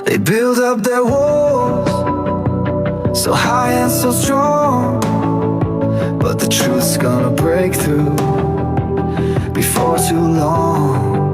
They build up their walls so high and so strong, but the truth's gonna break through before too long.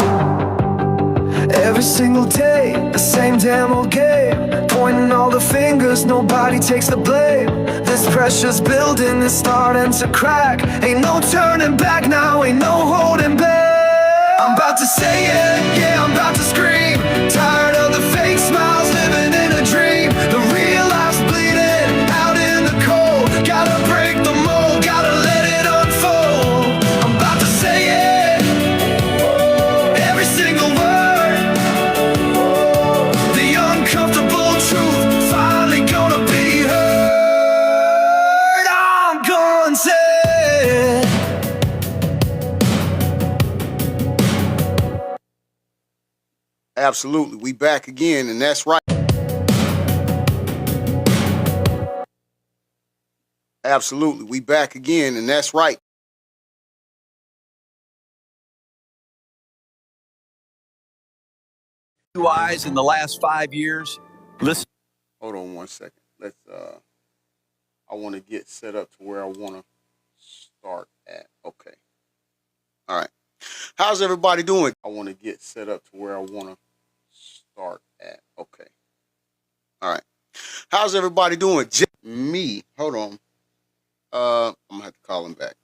Every single day, the same damn old game, pointing all the fingers, nobody takes the blame. This pressure's building, it's starting to crack. Ain't no turning back now, ain't no holding back. I'm about to say it, yeah, I'm about to scream. Tired of the fake smiles, living in a dream. The real life's bleeding out in the cold. Gotta break the mold, gotta let it unfold. I'm about to say it, every single word. The uncomfortable truth finally gonna be heard. I'm gonna say it. Absolutely. We back again, and that's right. Absolutely. We back again, and that's right. UIs in the last 5 years. Listen. Hold on one second. Let's I want to get set up to where I want to start at. Okay. All right. How's everybody doing? I want to get set up to where I want to start at. Okay. All right. How's everybody doing? Me. Hold on. I'm gonna have to call him back.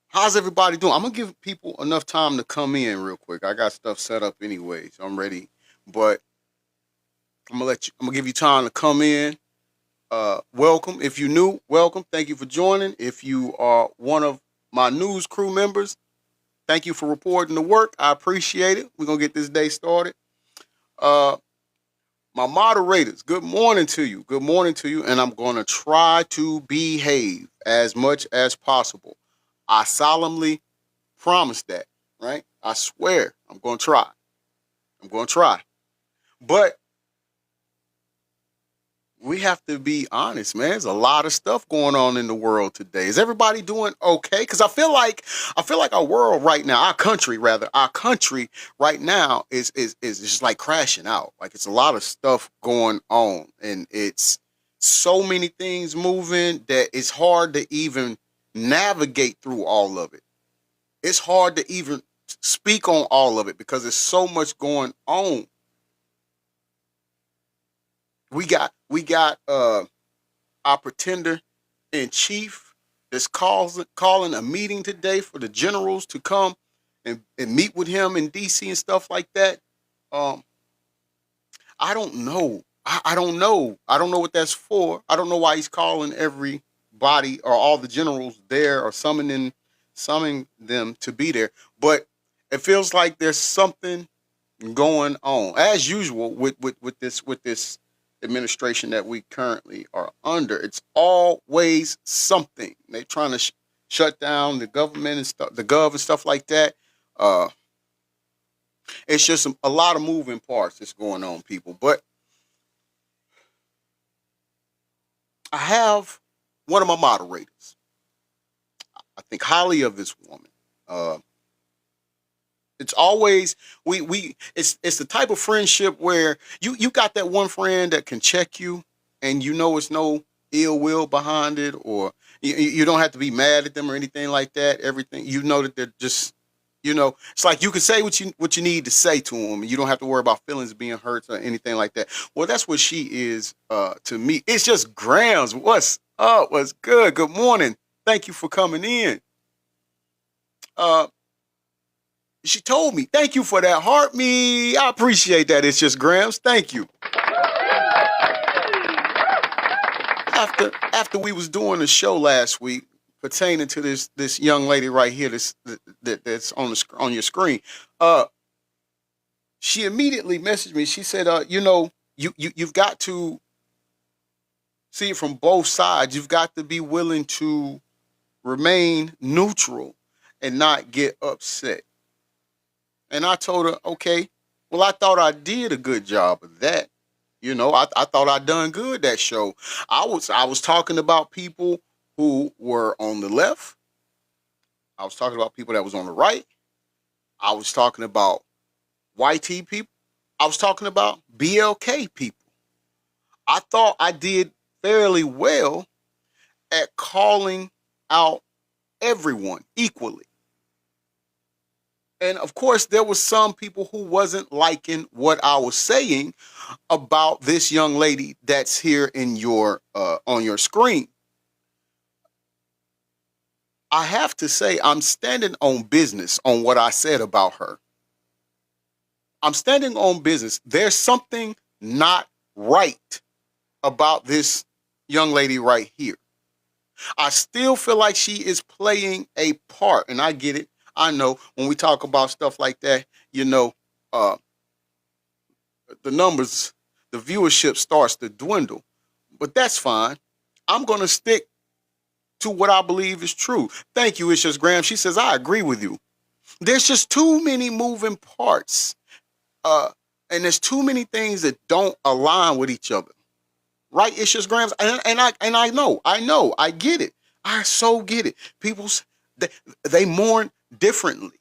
How's everybody doing? I'm gonna give people enough time to come in real quick. I got stuff set up anyway, so I'm ready. But I'm gonna give you time to come in. Welcome. If you're new, welcome. Thank you for joining. If you are one of my news crew members, thank you for reporting the work. I appreciate it. We're gonna get this day started. My moderators, good morning to you. Good morning to you. And I'm gonna try to behave as much as possible. I solemnly promise that, right? I swear I'm gonna try. But we have to be honest, man. There's a lot of stuff going on in the world today. Is everybody doing okay? Because I feel like our world right now, our country right now is just like crashing out. Like it's a lot of stuff going on, and it's so many things moving that it's hard to even navigate through all of it. It's hard to even speak on all of it because there's so much going on. We got our pretender in chief that's calling a meeting today for the generals to come and meet with him in DC and stuff like that. I don't know. I don't know. I don't know what that's for. I don't know why he's calling everybody or all the generals there or summoning them to be there. But it feels like there's something going on as usual with this administration that we currently are under. It's always something. They're trying to shut down the government and stuff, the gov and stuff like that. It's just a lot of moving parts that's going on, people. But I have one of my moderators. I think highly of this woman. It's always it's the type of friendship where you got that one friend that can check you and you know it's no ill will behind it, or you don't have to be mad at them or anything like that. Everything, you know that they're just, it's like you can say what you need to say to them, and you don't have to worry about feelings being hurt or anything like that. Well, that's what she is to me. It's just Grams. What's up? What's good? Good morning. Thank you for coming in. She told me, thank you for that heart me. I appreciate that. It's just Grams. Thank you. After we was doing the show last week pertaining to this young lady right here that's on your screen, she immediately messaged me. She said, you've got to see it from both sides. You've got to be willing to remain neutral and not get upset. And I told her, okay, well, I thought I did a good job of that. I thought I done good that show. I was talking about people who were on the left. I was talking about people that was on the right. I was talking about YT people. I was talking about BLK people. I thought I did fairly well at calling out everyone equally. And of course, there was some people who wasn't liking what I was saying about this young lady that's here in your on your screen. I have to say I'm standing on business on what I said about her. I'm standing on business. There's something not right about this young lady right here. I still feel like she is playing a part, and I get it. I know when we talk about stuff like that, you know, the numbers, the viewership starts to dwindle, but that's fine. I'm going to stick to what I believe is true. Thank you, Ishas Graham. She says, I agree with you. There's just too many moving parts, and there's too many things that don't align with each other. Right, Ishas Graham? And I know, I get it. I so get it. People, they mourn differently.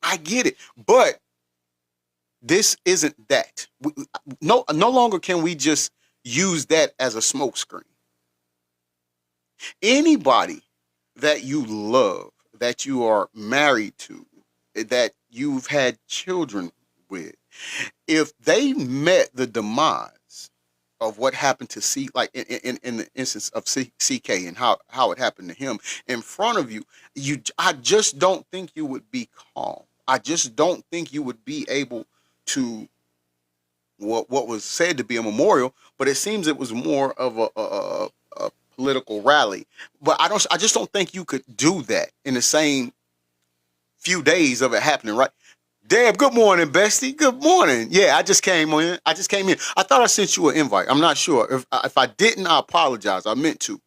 I get it. But this isn't that. No longer can we just use that as a smokescreen. Anybody that you love, that you are married to, that you've had children with, if they met the demise of what happened to like in the instance of CK and how it happened to him in front of you, I just don't think you would be calm. I just don't think you would be able to what was said to be a memorial, but it seems it was more of a political rally. But I just don't think you could do that in the same few days of it happening, right? Deb, good morning, bestie. Good morning. Yeah, I just came in. I thought I sent you an invite. I'm not sure. If I didn't, I apologize. I meant to.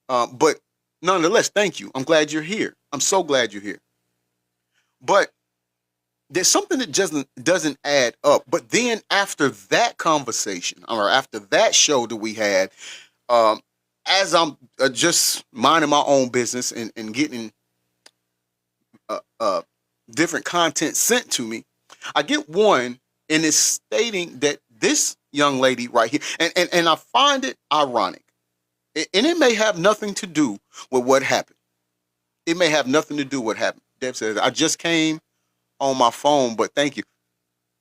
But nonetheless, thank you. I'm glad you're here. I'm so glad you're here. But there's something that doesn't add up. But then after that conversation, or after that show that we had, as I'm just minding my own business and getting different content sent to me, I get one, and it's stating that this young lady right here, and I find it ironic, and it may have nothing to do with what happened. It may have nothing to do with what happened. Deb says, I just came on my phone, but thank you.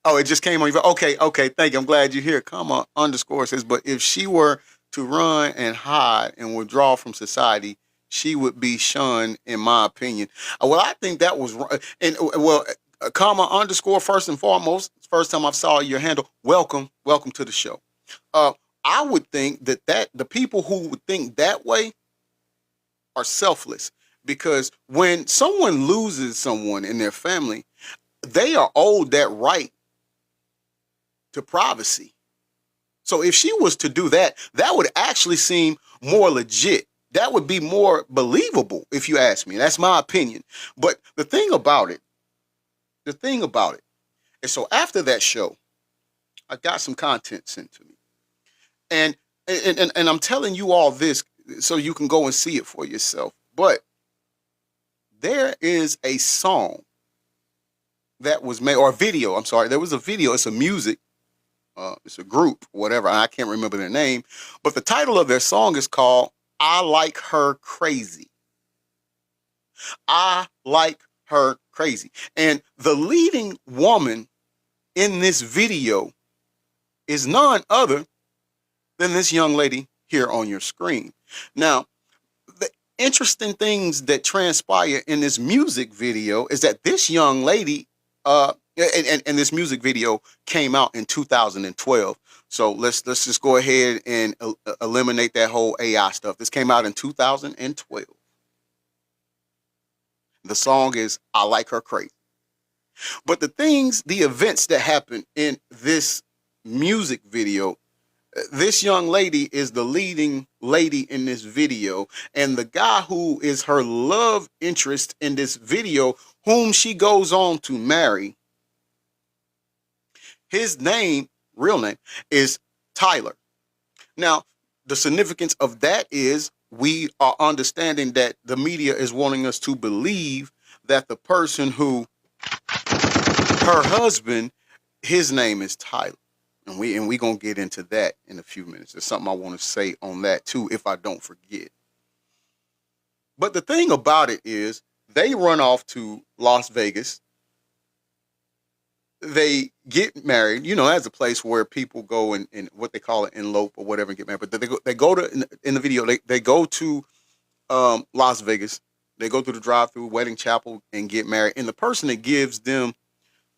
Oh, it just came on your phone. Okay, thank you. I'm glad you're here. Comma underscore says, but if she were to run and hide and withdraw from society, she would be shunned, in my opinion. Well, I think that was wrong. And well, comma underscore, first and foremost, first time I saw your handle. Welcome to the show. I would think that the people who would think that way are selfless, because when someone loses someone in their family, they are owed that right to privacy. So if she was to do that, that would actually seem more legit. That would be more believable, if you ask me. That's my opinion. But the thing about it is, so after that show, I got some content sent to me. And I'm telling you all this so you can go and see it for yourself. But there is a song that was made, or a video, I'm sorry. There was a video. It's a music. It's a group, whatever. I can't remember their name. But the title of their song is called I Like Her Crazy. I Like Her Crazy. And the leading woman in this video is none other than this young lady here on your screen. Now, the interesting things that transpire in this music video is that this young lady, and this music video came out in 2012. So let's just go ahead and eliminate that whole AI stuff. This came out in 2012. The song is I Like Her Crazy. But the events that happen in this music video, this young lady is the leading lady in this video, and the guy who is her love interest in this video, whom she goes on to marry, his name, real name, is Tyler. Now, the significance of that is we are understanding that the media is wanting us to believe that the person who her husband, his name is Tyler. And we gonna get into that in a few minutes. There's something I want to say on that too, if I don't forget. But the thing about it is, they run off to Las Vegas. They get married. You know, as a place where people go and what they call it, elope or whatever, and get married. But they go to in the video. They go to Las Vegas. They go through the drive-through wedding chapel and get married. And the person that gives them,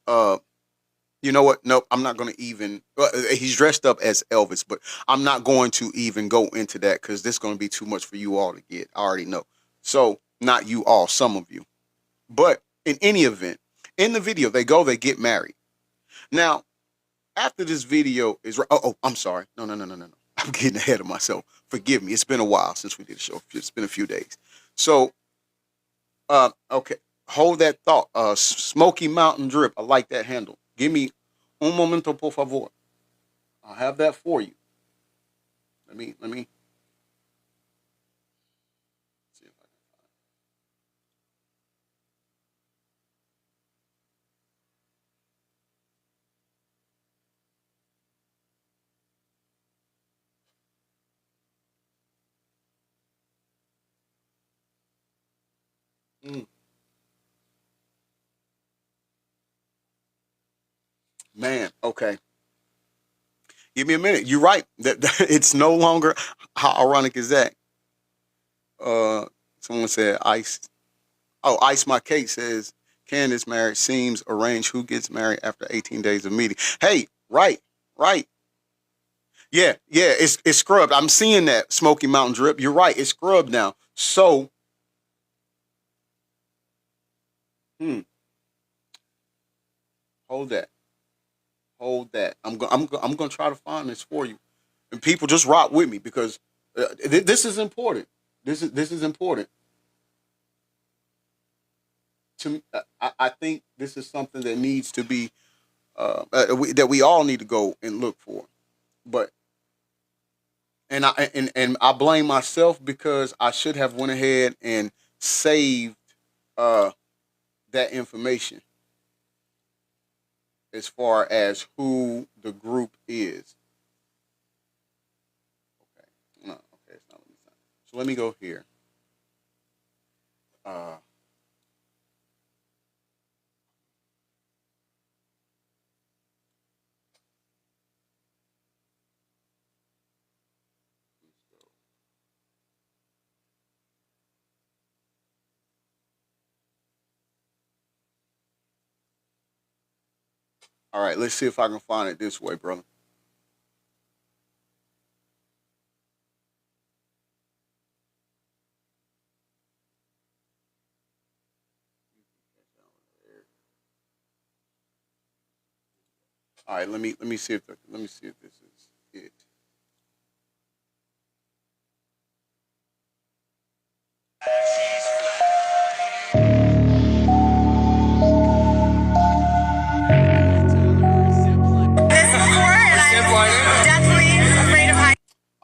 you know what? Nope, I'm not going to even. He's dressed up as Elvis, but I'm not going to even go into that because this is going to be too much for you all to get. I already know. So not you all, some of you. But in any event, in the video, they get married. Now, after this video is, I'm sorry. No. I'm getting ahead of myself. Forgive me. It's been a while since we did a show. It's been a few days. So, okay. Hold that thought. Smoky Mountain Drip. I like that handle. Give me un momento, por favor. I'll have that for you. Let me see if I can find it. Man, okay. Give me a minute. You're right. That it's no longer. How ironic is that? Someone said ice. Oh, Ice My Cake says Candace marriage seems arranged. Who gets married after 18 days of meeting? Hey, right. Yeah. It's scrubbed. I'm seeing that Smoky Mountain Drip. You're right. It's scrubbed now. So, hold that. I'm going to try to find this for you, and people just rock with me because this is important. This is important to. I think this is something that needs to be that we all need to go and look for. But I blame myself because I should have went ahead and saved that information as far as who the group is. Okay. No, okay, it's not let me sign. So let me go here. All right, let's see if I can find it this way, brother. All right, let me see if this is it.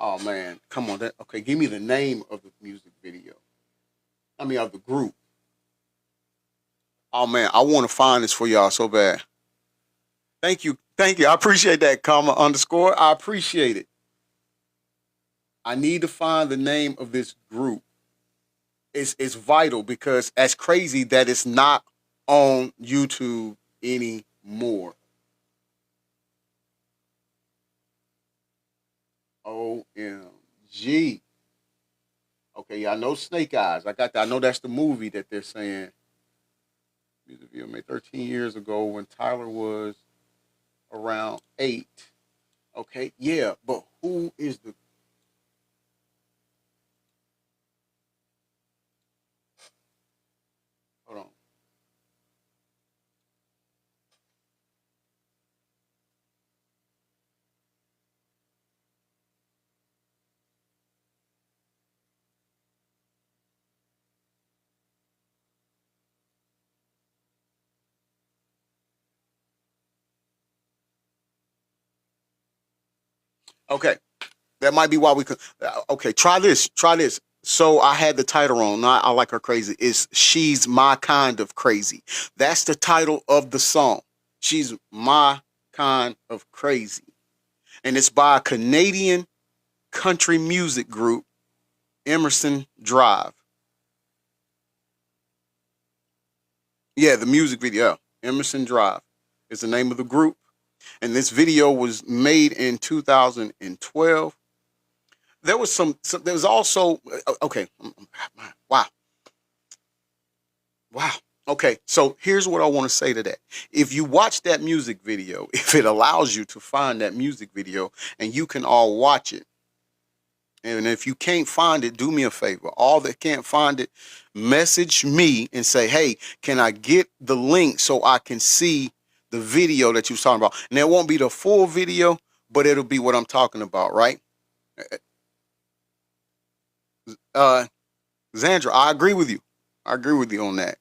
Oh man, come on! Okay, give me the name of the music video. I mean, of the group. Oh man, I want to find this for y'all so bad. Thank you. I appreciate that, comma underscore. I appreciate it. I need to find the name of this group. It's vital because as crazy that it's not on YouTube anymore. OMG. Okay, yeah, I know Snake Eyes. I got that. I know that's the movie that they're saying. Music video made 13 years ago when Tyler was around 8. Okay, yeah, but who is the. Hold on. Okay, that might be why we could. Okay, try this. So I had the title on. Not I like her crazy. It's She's My Kind of Crazy. That's the title of the song. She's my kind of crazy. And it's by a Canadian country music group, Emerson Drive. Yeah, the music video, Emerson Drive is the name of the group. And this video was made in 2012. There was there was also, okay, wow. Wow. Okay, so here's what I want to say to that. If you watch that music video, if it allows you to find that music video and you can all watch it, and if you can't find it, do me a favor. All that can't find it, message me and say, hey, can I get the link so I can see the video that you was talking about? And it won't be the full video, but it'll be what I'm talking about, right? Zandra, I agree with you. I agree with you on that.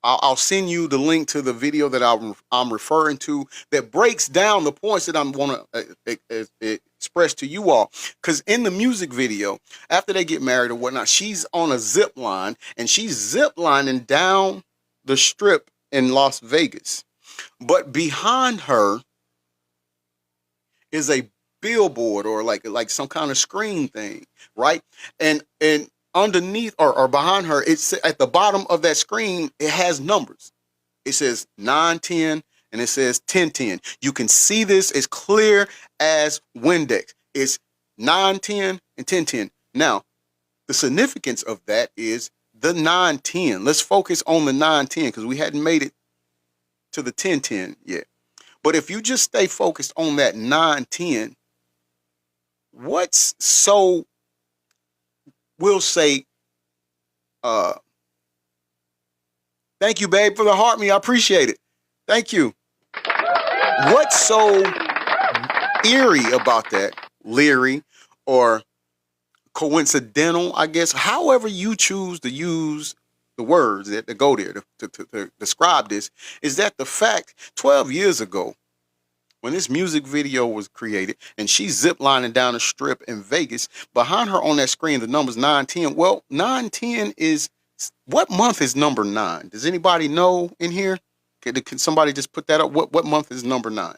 I'll send you the link to the video that I'm referring to that breaks down the points that I'm want to express to you all. Because in the music video, after they get married or whatnot, she's on a zip line and she's zip lining down the strip in Las Vegas. But behind her is a billboard or like some kind of screen thing, right? And underneath or behind her, it's at the bottom of that screen, it has numbers. It says 910 and it says 1010. You can see this as clear as Windex. It's 910 and 1010. Now, the significance of that is the 910. Let's focus on the 910 because we hadn't made it to the 1010 yet. But if you just stay focused on that 910, what's so, we'll say, thank you, babe, for the heart me. I appreciate it. Thank you. What's so eerie about that, leery, or coincidental, I guess, however you choose to use the words that go there to describe this, is that the fact 12 years ago, when this music video was created and she's ziplining down the strip in Vegas, behind her on that screen, the number's 910. Well, 910 is, what month is number 9? Does anybody know in here? Can somebody just put that up? What month is number 9?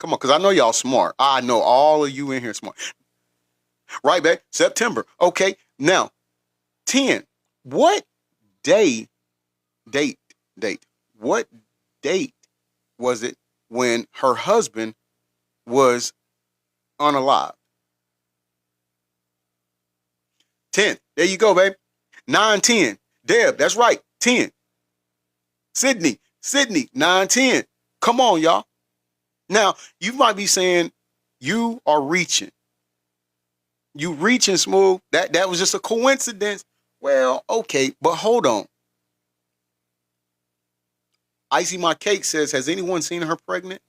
Come on, because I know y'all smart. I know all of you in here smart. Right, babe? September. Okay, now, 10. What date, what date was it when her husband was unalive? 10. There you go, babe. 9-10. Deb, that's right. 10. Sydney, 9-10. Come on, y'all. Now, you might be saying you are reaching. You reaching, Smooth. That was just a coincidence. Well, okay, but hold on. Icy My Cake says, has anyone seen her pregnant?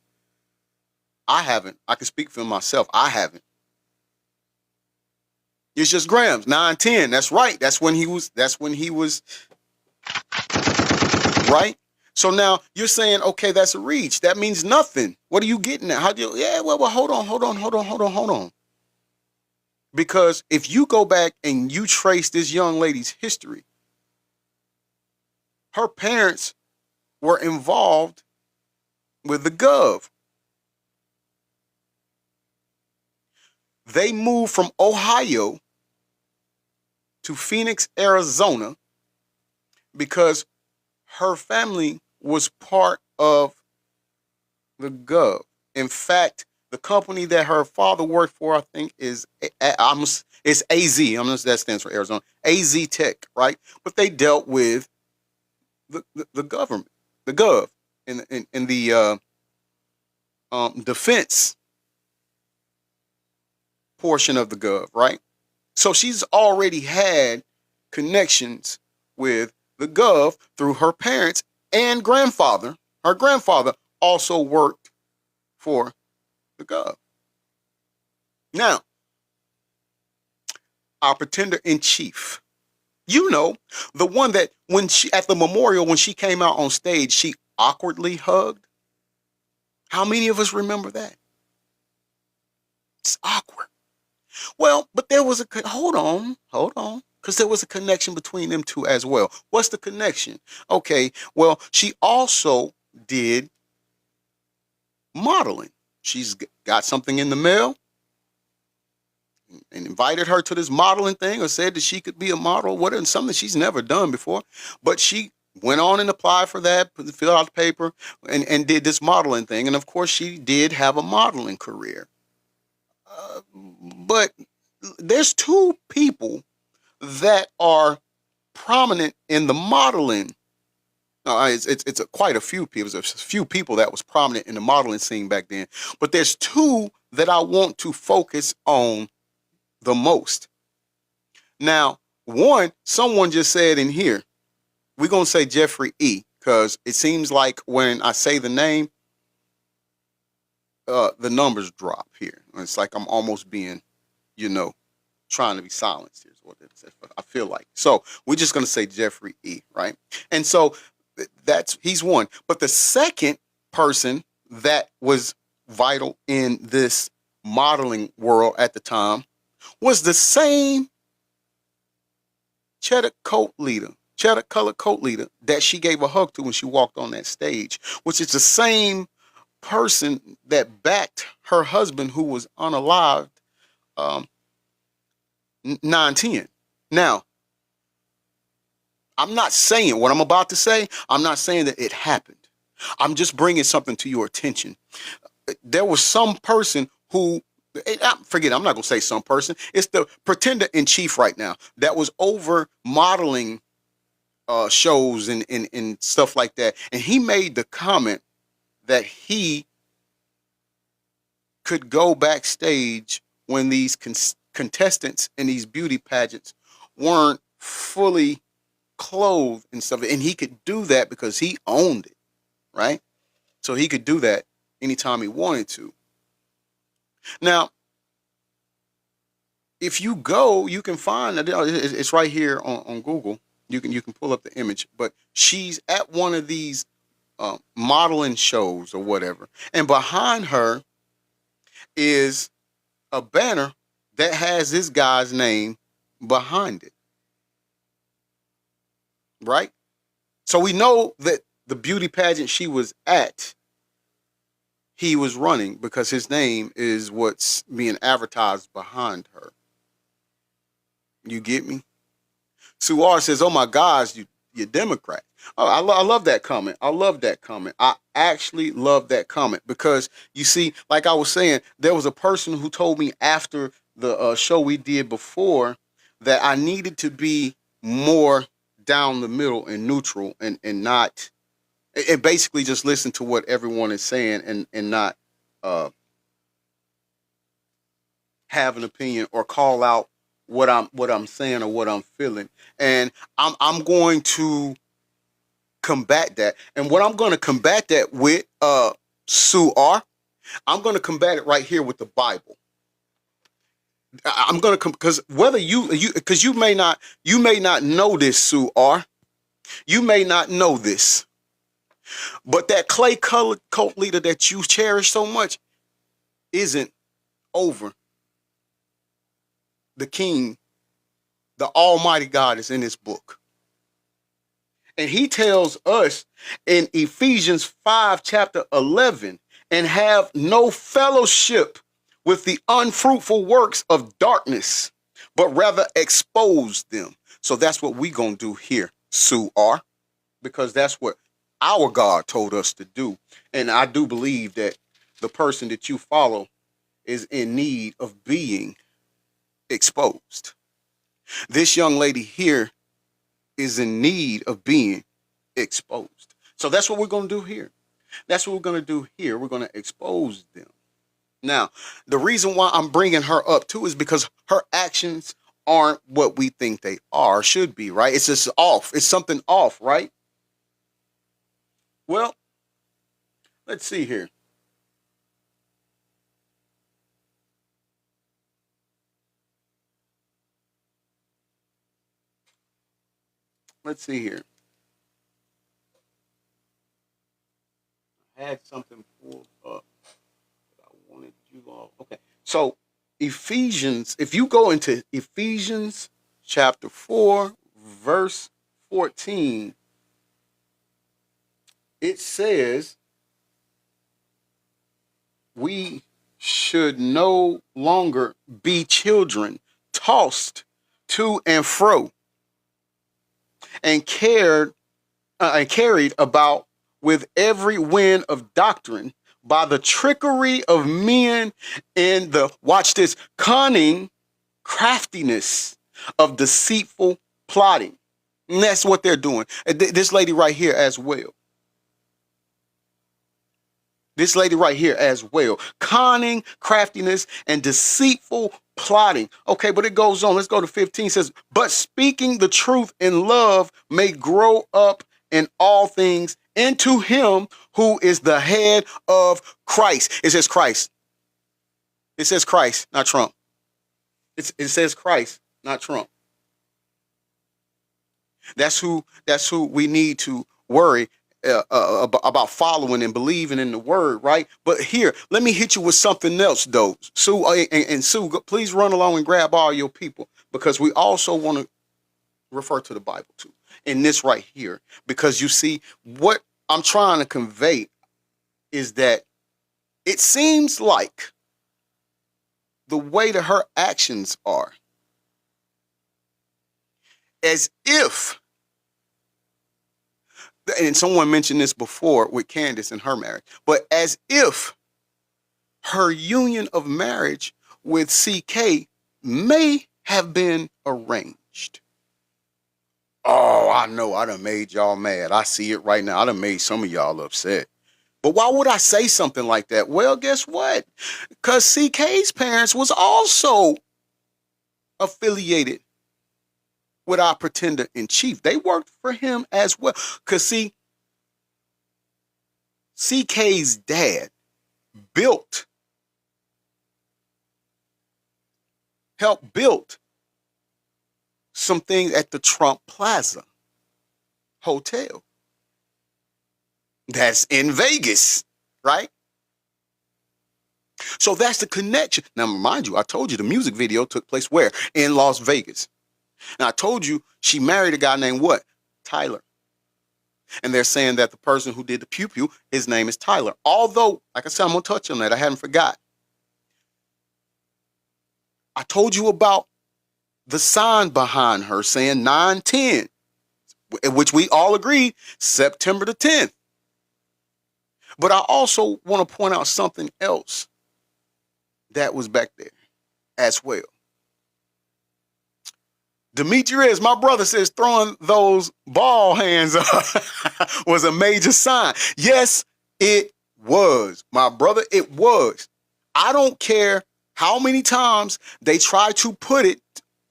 I haven't. I can speak for myself. I haven't. It's just grams, 9-10. That's right. That's when he was, right? So now you're saying, okay, that's a reach. That means nothing. What are you getting at? How do you, yeah, well, hold on. Because if you go back and you trace this young lady's history, her parents were involved with the Gov. They moved from Ohio to Phoenix, Arizona, because her family was part of the Gov. In fact, the company that her father worked for, I think, is AZ. That stands for Arizona. AZ Tech, right? But they dealt with the government, the Gov, in the defense portion of the Gov, right? So she's already had connections with the Gov through her parents and grandfather. Her grandfather also worked for the Gov. Now, our pretender in chief, you know, the one that when she, at the memorial, when she came out on stage, she awkwardly hugged. How many of us remember that? It's awkward. Well, but there was hold on. because there was a connection between them two as well. What's the connection? Okay, well, she also did modeling. She's got something in the mail and invited her to this modeling thing, or said that she could be a model, whatever, something she's never done before. But she went on and applied for that, filled out the paper, and did this modeling thing. And of course, she did have a modeling career. But there's two people that are prominent in the modeling. It's quite a few people. There's a few people that was prominent in the modeling scene back then. But there's two that I want to focus on the most. Now, one, someone just said in here, we're going to say Jeffrey E. because it seems like when I say the name, the numbers drop here. It's like I'm almost being, trying to be silenced here is what it says. I feel like. So we're just going to say Jeffrey E., right? And so he's one. But the second person that was vital in this modeling world at the time was the same cheddar colored coat leader that she gave a hug to when she walked on that stage, which is the same person that backed her husband who was unalived 9/10. Now, I'm not saying what I'm about to say. I'm not saying that it happened. I'm just bringing something to your attention. There was some person who, forget it, I'm not going to say some person. It's the pretender in chief right now that was over modeling shows and stuff like that. And he made the comment that he could go backstage when these contestants in these beauty pageants weren't fully clothed and stuff. And he could do that because he owned it, right? So he could do that anytime he wanted to. Now, if you go, you can find it's right here on Google. You can pull up the image, but she's at one of these modeling shows or whatever, and behind her is a banner that has this guy's name behind it, right? So we know that the beauty pageant she was at, he was running because his name is what's being advertised behind her. You get me? Sue R says, "Oh my gosh, you're Democrat." Oh, I love that comment. I love that comment. I actually love that comment because you see, like I was saying, there was a person who told me after the show we did before that I needed to be more down the middle and neutral and not, and basically just listen to what everyone is saying and not have an opinion or call out what I'm saying or what I'm feeling. And I'm going to combat that. And what I'm going to combat that with, Sue R., I'm going to combat it right here with the Bible. I'm going to because whether because you may not know this, Sue R. You may not know this, but that clay colored cult leader that you cherish so much isn't over the King. The Almighty God is in this book. And he tells us in Ephesians 5, chapter 11, and have no fellowship with the unfruitful works of darkness, but rather expose them. So that's what we're going to do here, Sue R., because that's what our God told us to do. And I do believe that the person that you follow is in need of being exposed. This young lady here is in need of being exposed. So that's what we're going to do here. That's what we're going to do here. We're going to expose them. Now, the reason why I'm bringing her up too is because her actions aren't what we think they are, should be, right? It's just off. It's something off, right? Well, let's see here. Let's see here. I had something pulled up that I wanted you all. Okay. So Ephesians, if you go into Ephesians chapter 4, verse 14, it says we should no longer be children tossed to and fro and carried about with every wind of doctrine by the trickery of men and the, watch this, cunning craftiness of deceitful plotting. And that's what they're doing. This lady right here as well. This lady right here as well. Conning, craftiness, and deceitful plotting. Okay, but it goes on. Let's go to 15. It says, but speaking the truth in love may grow up in all things into him who is the head of Christ. It says Christ. It says Christ, not Trump. It says Christ, not Trump. That's who we need to worry about following and believing in the word, right? But here, let me hit you with something else, though. Sue, and Sue, please run along and grab all your people, because we also want to refer to the Bible too in this right here, because you see, what I'm trying to convey is that it seems like the way that her actions are, as if, and someone mentioned this before with Candace and her marriage, but as if her union of marriage with CK may have been arranged. Oh, I know I done made y'all mad. I see it right now. I done made some of y'all upset. But why would I say something like that? Well, guess what? Because CK's parents was also affiliated with our pretender in chief. They worked for him as well. Because see, CK's dad helped build some things at the Trump Plaza Hotel. That's in Vegas, right? So that's the connection. Now, mind you, I told you the music video took place where? In Las Vegas. Now, I told you she married a guy named what? Tyler. And they're saying that the person who did the pew-pew, his name is Tyler. Although, like I said, I'm going to touch on that. I hadn't forgot. I told you about the sign behind her saying 9/10, which we all agreed, September the 10th. But I also want to point out something else that was back there as well. Demetrius, my brother, says throwing those ball hands up was a major sign. Yes, it was, my brother. It was. I don't care how many times they try to put it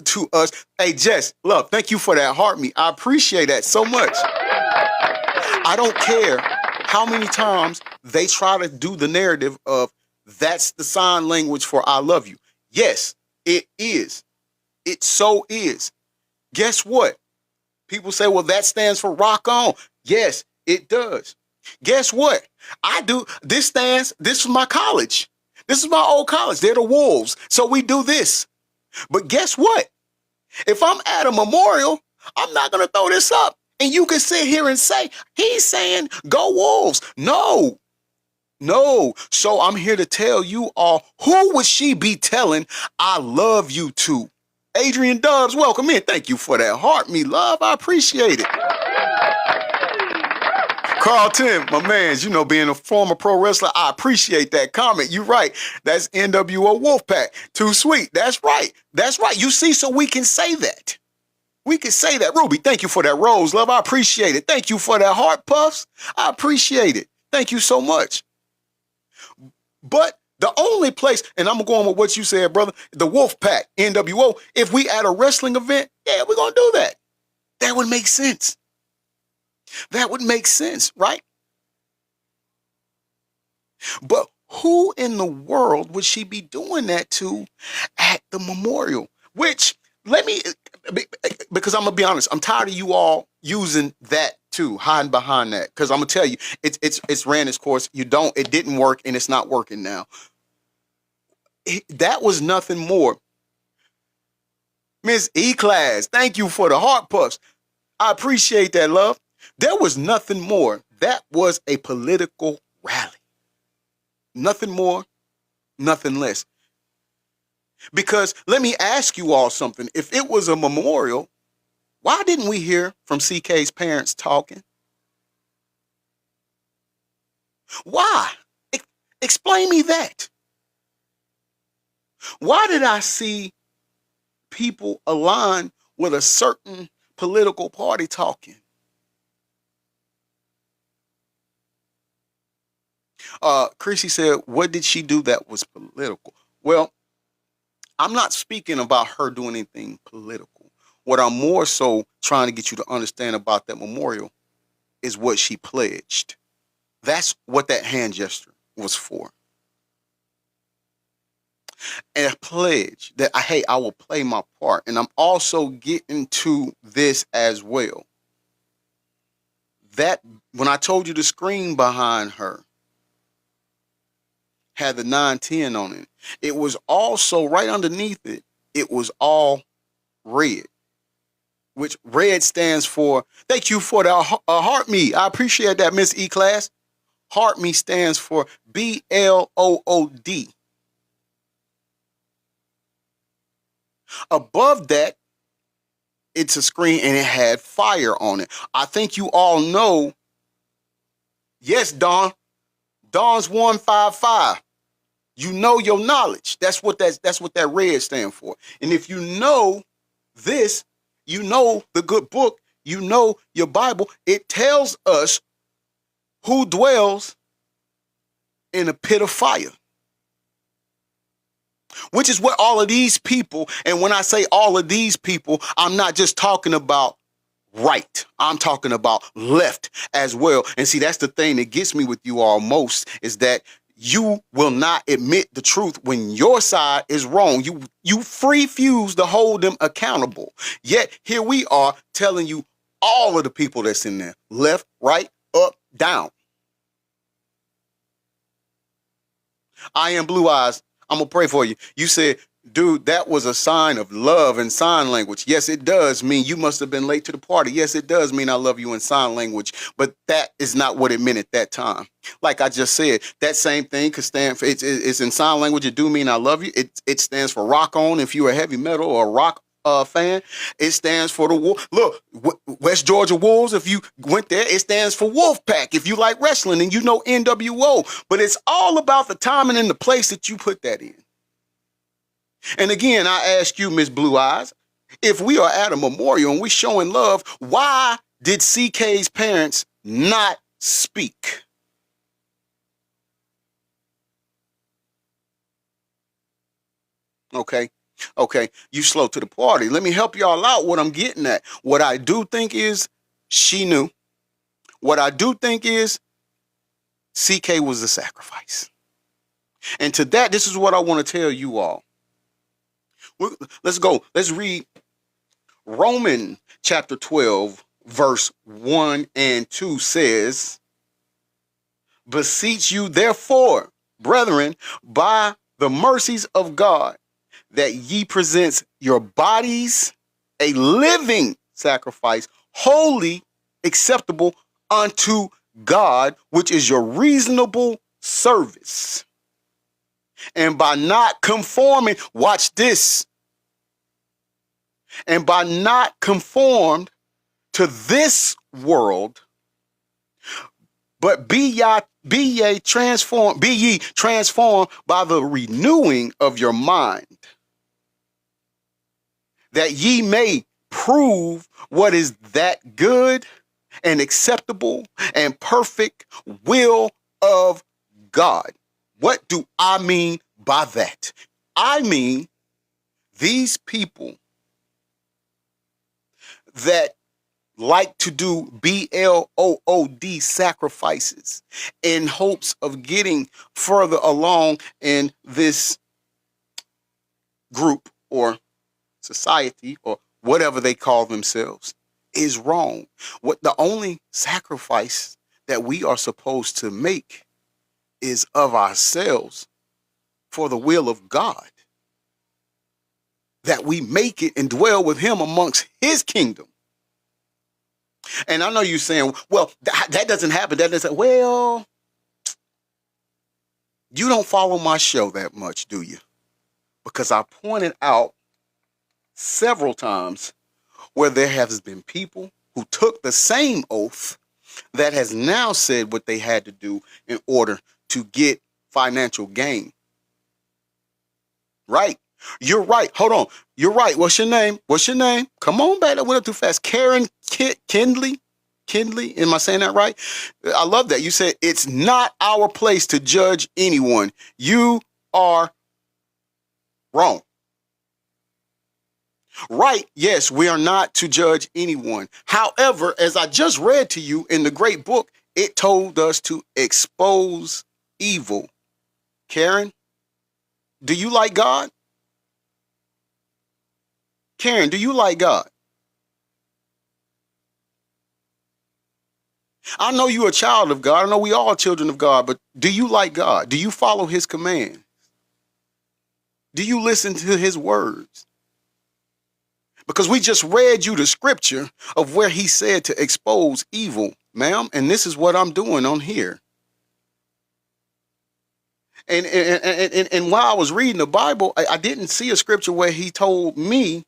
to us. Hey, Jess, love, thank you for that heart me. I appreciate that so much. I don't care how many times they try to do the narrative of that's the sign language for I love you. Yes, it is. It so is. Guess what? People say, well, that stands for rock on. Yes, it does. Guess what? I do. This is my college. This is my old college. They're the Wolves. So we do this. But guess what? If I'm at a memorial, I'm not going to throw this up. And you can sit here and say, he's saying, go Wolves. No. So I'm here to tell you all, who would she be telling I love you to? Adrian Dubs, welcome in. Thank you for that heart, me love. I appreciate it. Carlton, my man, being a former pro wrestler, I appreciate that comment. You're right. That's NWO Wolfpack. Too sweet. That's right. You see, so we can say that. We can say that. Ruby, thank you for that rose, love. I appreciate it. Thank you for that heart, Puffs. I appreciate it. Thank you so much. But the only place, and I'm going with what you said, brother, the Wolfpack, NWO, if we at a wrestling event, yeah, we're going to do that. That would make sense. That would make sense, right? But who in the world would she be doing that to at the memorial? Which, because I'm going to be honest, I'm tired of you all using that too, hiding behind that. Because I'm going to tell you, it's ran its course. It didn't work, and it's not working now. That was nothing more Miss E-Class, thank you for the heart puffs. I appreciate that, love. There was nothing more. That was a political rally. Nothing more, nothing less. Because let me ask you all something. If it was a memorial, why didn't we hear from CK's parents talking? Why? Explain me that. Why did I see people aligned with a certain political party talking? Chrissy said, what did she do that was political? Well, I'm not speaking about her doing anything political. What I'm more so trying to get you to understand about that memorial is what she pledged. That's what that hand gesture was for. And a pledge that, hey, I will play my part. And I'm also getting to this as well. That, when I told you the screen behind her had the 910 on it, it was also right underneath it, it was all red, which red stands for, thank you for the heart me. I appreciate that, Miss E-Class. Heart me stands for BLOOD. Above that, it's a screen and it had fire on it. I think you all know. Yes, Dawn. Dawn's 155. You know your knowledge. That's what that red stands for. And if you know this, you know the good book, you know your Bible, it tells us who dwells in a pit of fire. Which is what all of these people, and when I say all of these people, I'm not just talking about right. I'm talking about left as well. And see, that's the thing that gets me with you all most, is that you will not admit the truth when your side is wrong. You refuse to hold them accountable. Yet here we are telling you all of the people that's in there, left, right, up, down. I am Blue Eyes. I'm going to pray for you. You said, dude, that was a sign of love in sign language. Yes, it does mean you must have been late to the party. Yes, it does mean I love you in sign language. But that is not what it meant at that time. Like I just said, that same thing could stand for, it's in sign language. It do mean I love you. It stands for rock on if you're a heavy metal or rock fan. It stands for the look, West Georgia Wolves. If you went there, it stands for Wolfpack. If you like wrestling and you know NWO, but it's all about the timing and the place that you put that in. And again, I ask you, Miss Blue Eyes, if we are at a memorial and we're showing love, why did CK's parents not speak? Okay, you slow to the party. Let me help y'all out what I'm getting at. What I do think is she knew. What I do think is CK was a sacrifice. And to that, this is what I want to tell you all. Let's go. Let's read Romans chapter 12, verse 1 and 2 says, beseech you therefore, brethren, by the mercies of God, that ye present your bodies a living sacrifice, holy, acceptable unto God, which is your reasonable service. And by not conforming, watch this, and by not conformed to this world, but be ye transformed by the renewing of your mind, that ye may prove what is that good and acceptable and perfect will of God. What do I mean by that? I mean these people that like to do BLOOD sacrifices in hopes of getting further along in this group or society or whatever they call themselves is wrong. What the only sacrifice that we are supposed to make is of ourselves for the will of God. that we make it and dwell with him amongst his kingdom. And I know you're saying, well, that doesn't happen. That doesn't, well, you don't follow my show that much, do you? Because I pointed out several times where there has been people who took the same oath that has now said what they had to do in order to get financial gain. Right. You're right. Hold on. You're right. What's your name? What's your name? Come on back. That went up too fast. Karen Kindley. Kindley. Am I saying that right? I love that. You said it's not our place to judge anyone. You are wrong. Right. Yes, we are not to judge anyone. However, as I just read to you in the great book, it told us to expose evil. Karen, do you like God? Karen, do you like God? I know you're a child of God. I know we all are children of God, but do you like God? Do you follow his command? Do you listen to his words? Because we just read you the scripture of where he said to expose evil, ma'am, and this is what I'm doing on here. And while I was reading the Bible, I didn't see a scripture where he told me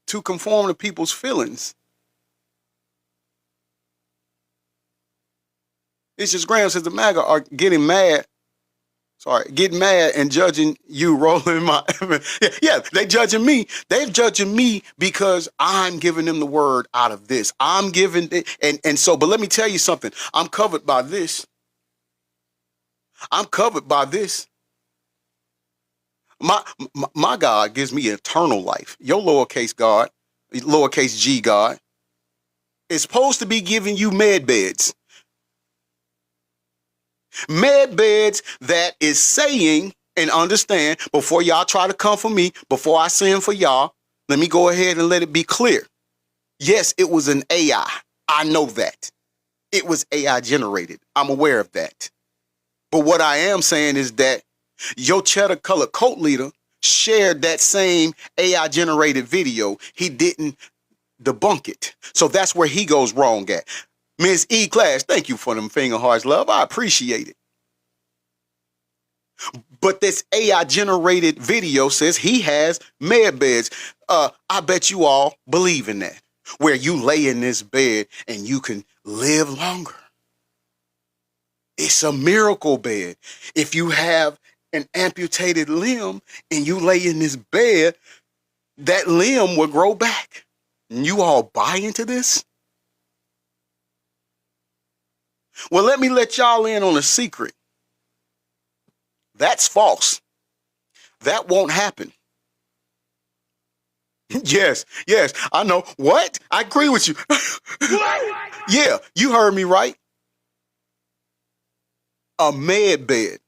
to conform to people's feelings. It's just Graham says the MAGA are getting mad and judging you, rolling my, yeah, they judging me. They're judging me because I'm giving them the word out of this. I'm giving it. And so, but let me tell you something. I'm covered by this. I'm covered by this. My God gives me eternal life. Your lowercase God, lowercase G God, is supposed to be giving you med beds. Med beds that is saying, and understand, before y'all try to come for me, before I send for y'all, let me go ahead and let it be clear. Yes, it was an AI. I know that. It was AI generated. I'm aware of that. But what I am saying is that your cheddar colored cult leader shared that same AI generated video. He didn't debunk it. So that's where he goes wrong at. Ms. E-Class, thank you for them finger hearts, love. I appreciate it. But this AI generated video says he has med beds. I bet you all believe in that, where you lay in this bed and you can live longer. It's a miracle bed. If you have an amputated limb and you lay in this bed, that limb will grow back. And you all buy into this? Well, let me let y'all in on a secret. That's false. That won't happen. Yes, I know. What? I agree with you. Yeah, you heard me right. A med bed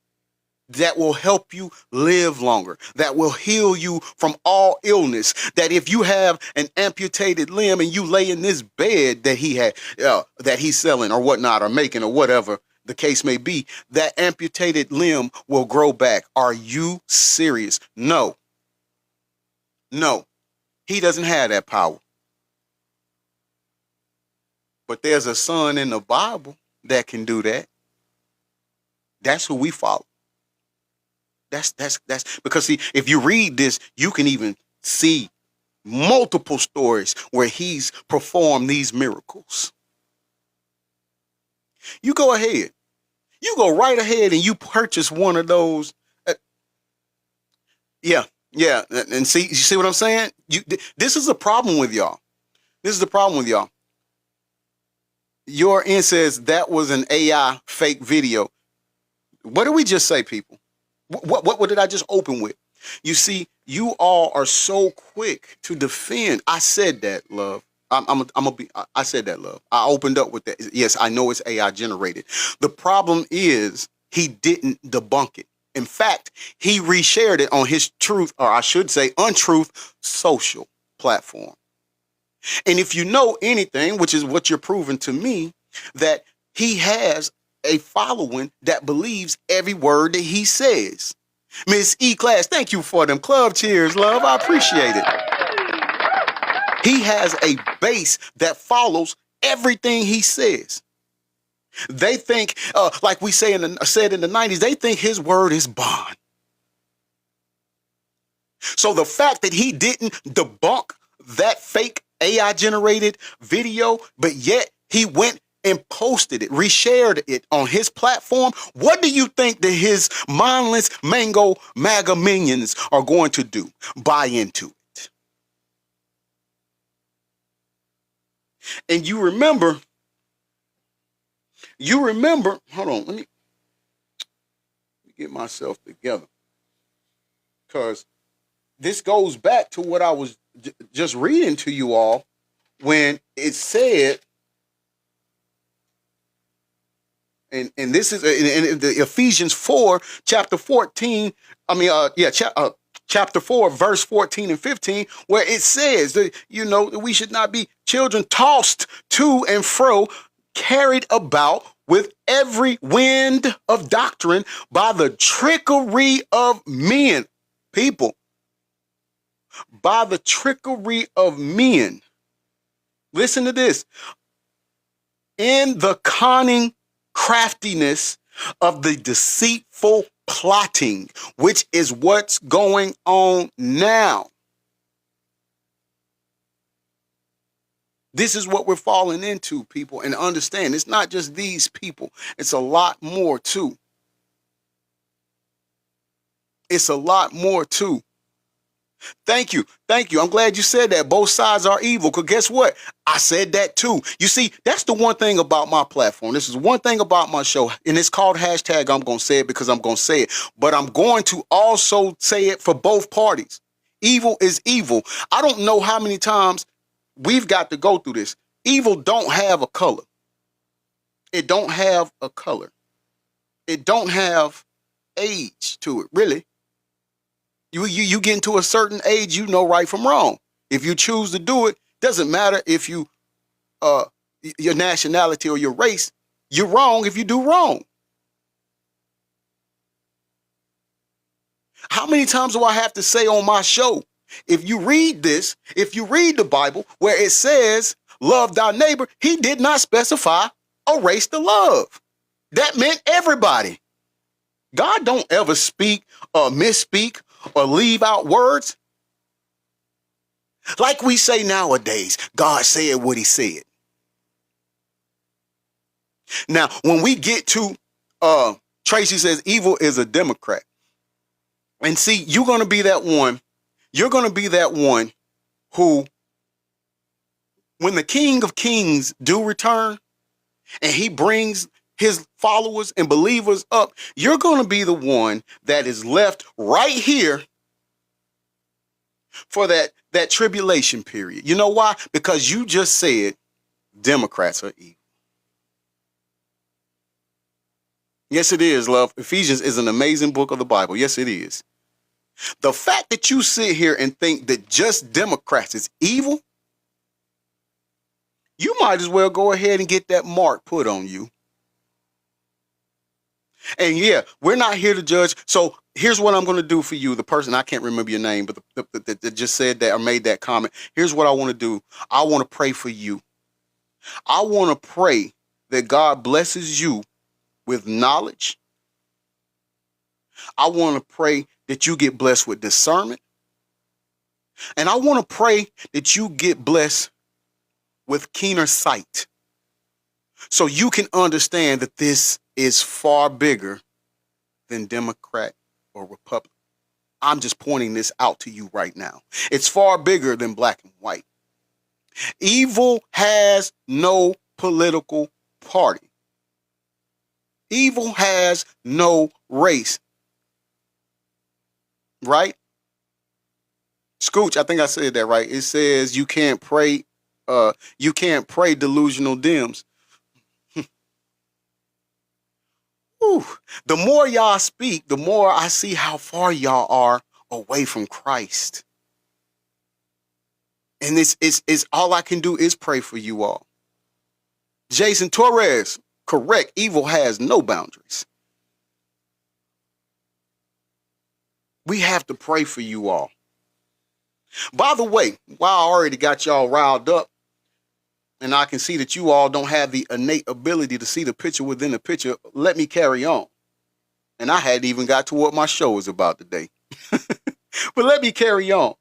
that will help you live longer, that will heal you from all illness, that if you have an amputated limb and you lay in this bed that he had, that he's selling or whatnot, or making or whatever the case may be, that amputated limb will grow back. Are you serious? No, he doesn't have that power. But there's a son in the Bible that can do that. That's who we follow. That's because, see, if you read this, you can even see multiple stories where he's performed these miracles. You go ahead. You go right ahead and you purchase one of those. Yeah. And see, you see what I'm saying? This is a problem with y'all. Your end says that was an AI fake video. What did we just say, people? What did I just open with? You see, you all are so quick to defend. I said that, love. I said that, love. I opened up with that. Yes, I know it's AI generated. The problem is he didn't debunk it. In fact, he reshared it on his truth, or I should say untruth, social platform. And if you know anything, which is what you're proving to me, that he has a following that believes every word that he says. Miss E-Class, thank you for them club cheers, love. I appreciate it. He has a base that follows everything he says. They think, like we said in the 90s, they think his word is bond. So the fact that he didn't debunk that fake AI generated video, but yet he went and posted it, reshared it on his platform, what do you think that his mindless mango MAGA minions are going to do? Buy into it. And you remember, hold on, let me get myself together, because this goes back to what I was just reading to you all when it said, and this is in the Ephesians 4, chapter 14, chapter 4, verse 14 and 15, where it says that, that we should not be children tossed to and fro, carried about with every wind of doctrine by the trickery of men. People, by the trickery of men. Listen to this. In the cunning craftiness of the deceitful plotting, which is what's going on now. This is what we're falling into, people, and understand it's not just these people. It's a lot more too. It's a lot more too. Thank you. I'm glad you said that. Both sides are evil. Because guess what? I said that too. You see, that's the one thing about my platform. This is one thing about my show. And it's called hashtag I'm going to say it because I'm going to say it. But I'm going to also say it for both parties. Evil is evil. I don't know how many times we've got to go through this. Evil don't have a color. It don't have a color. It don't have age to it, really. You get into a certain age, you know right from wrong. If you choose to do it, doesn't matter if you your nationality or your race, you're wrong if you do wrong. How many times do I have to say on my show, if you read this, if you read the Bible where it says love thy neighbor, he did not specify a race to love. That meant everybody. God don't ever speak or misspeak or leave out words. Like we say nowadays, God said what he said. Now, when we get to, Tracy says evil is a Democrat. And see, you're going to be that one. You're going to be that one who, when the King of Kings do return and he brings his followers and believers up, you're going to be the one that is left right here for that tribulation period. You know why? Because you just said Democrats are evil. Yes, it is, love. Ephesians is an amazing book of the Bible. Yes, it is. The fact that you sit here and think that just Democrats is evil, you might as well go ahead and get that mark put on you. And yeah, we're not here to judge. So here's what I'm going to do for you. The person, I can't remember your name, but that just said that or made that comment. Here's what I want to do. I want to pray for you. I want to pray that God blesses you with knowledge. I want to pray that you get blessed with discernment. And I want to pray that you get blessed with keener sight, so you can understand that this is far bigger than Democrat or Republican. I'm just pointing this out to you right now. It's far bigger than black and white. Evil has no political party. Evil has no race. Right? Scooch, I think I said that right. It says you can't pray delusional dims. Whew. The more y'all speak, the more I see how far y'all are away from Christ. And it's all I can do is pray for you all. Jason Torres, correct. Evil has no boundaries. We have to pray for you all. By the way, while I already got y'all riled up, and I can see that you all don't have the innate ability to see the picture within the picture, let me carry on. And I hadn't even got to what my show is about today. But let me carry on.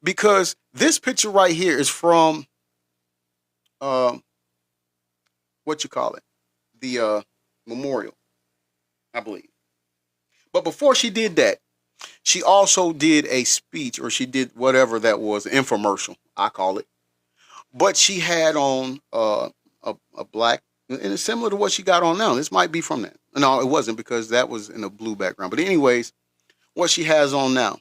Because this picture right here is from, what you call it? The memorial, I believe. But before she did that, she also did a speech, or she did whatever that was, an infomercial, I call it. But she had on a black, and it's similar to what she got on now. This might be from that. No, it wasn't, because that was in a blue background. But anyways, what she has on now.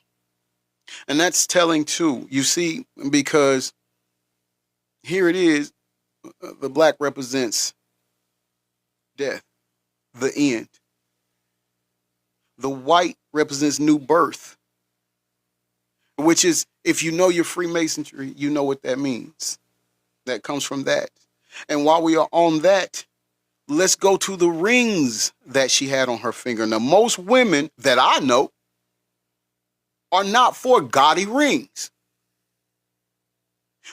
And that's telling too, you see, because here it is, the black represents death, the end. The white represents new birth, which is, if you know your Freemasonry, you know what that means. That comes from that. And while we are on that, let's go to the rings that she had on her finger. Now, most women that I know are not for gaudy rings.